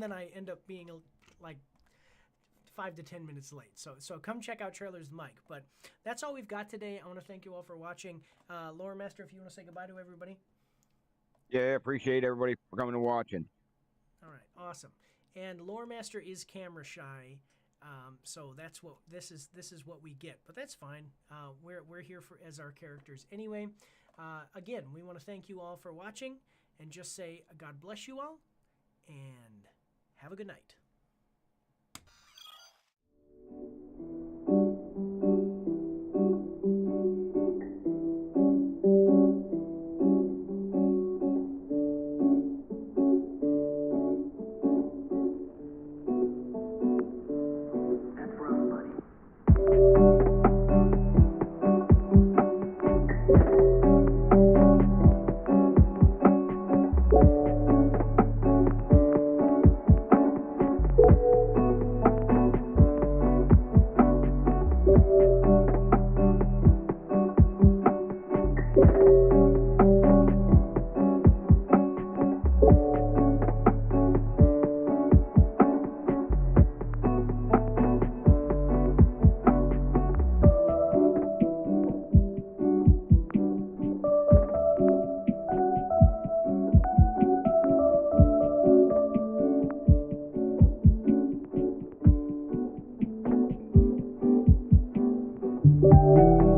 then I end up being like 5 to 10 minutes late. So come check out Trailers with Mike. But that's all we've got today. I want to thank you all for watching. Lore Master, if you want to say goodbye to everybody. Yeah, appreciate everybody for coming and watching. All right, awesome. And Lore Master is camera shy. So that's what this is what we get, but that's fine. We're here as our characters anyway. Again, we want to thank you all for watching, and just say God bless you all, and have a good night. you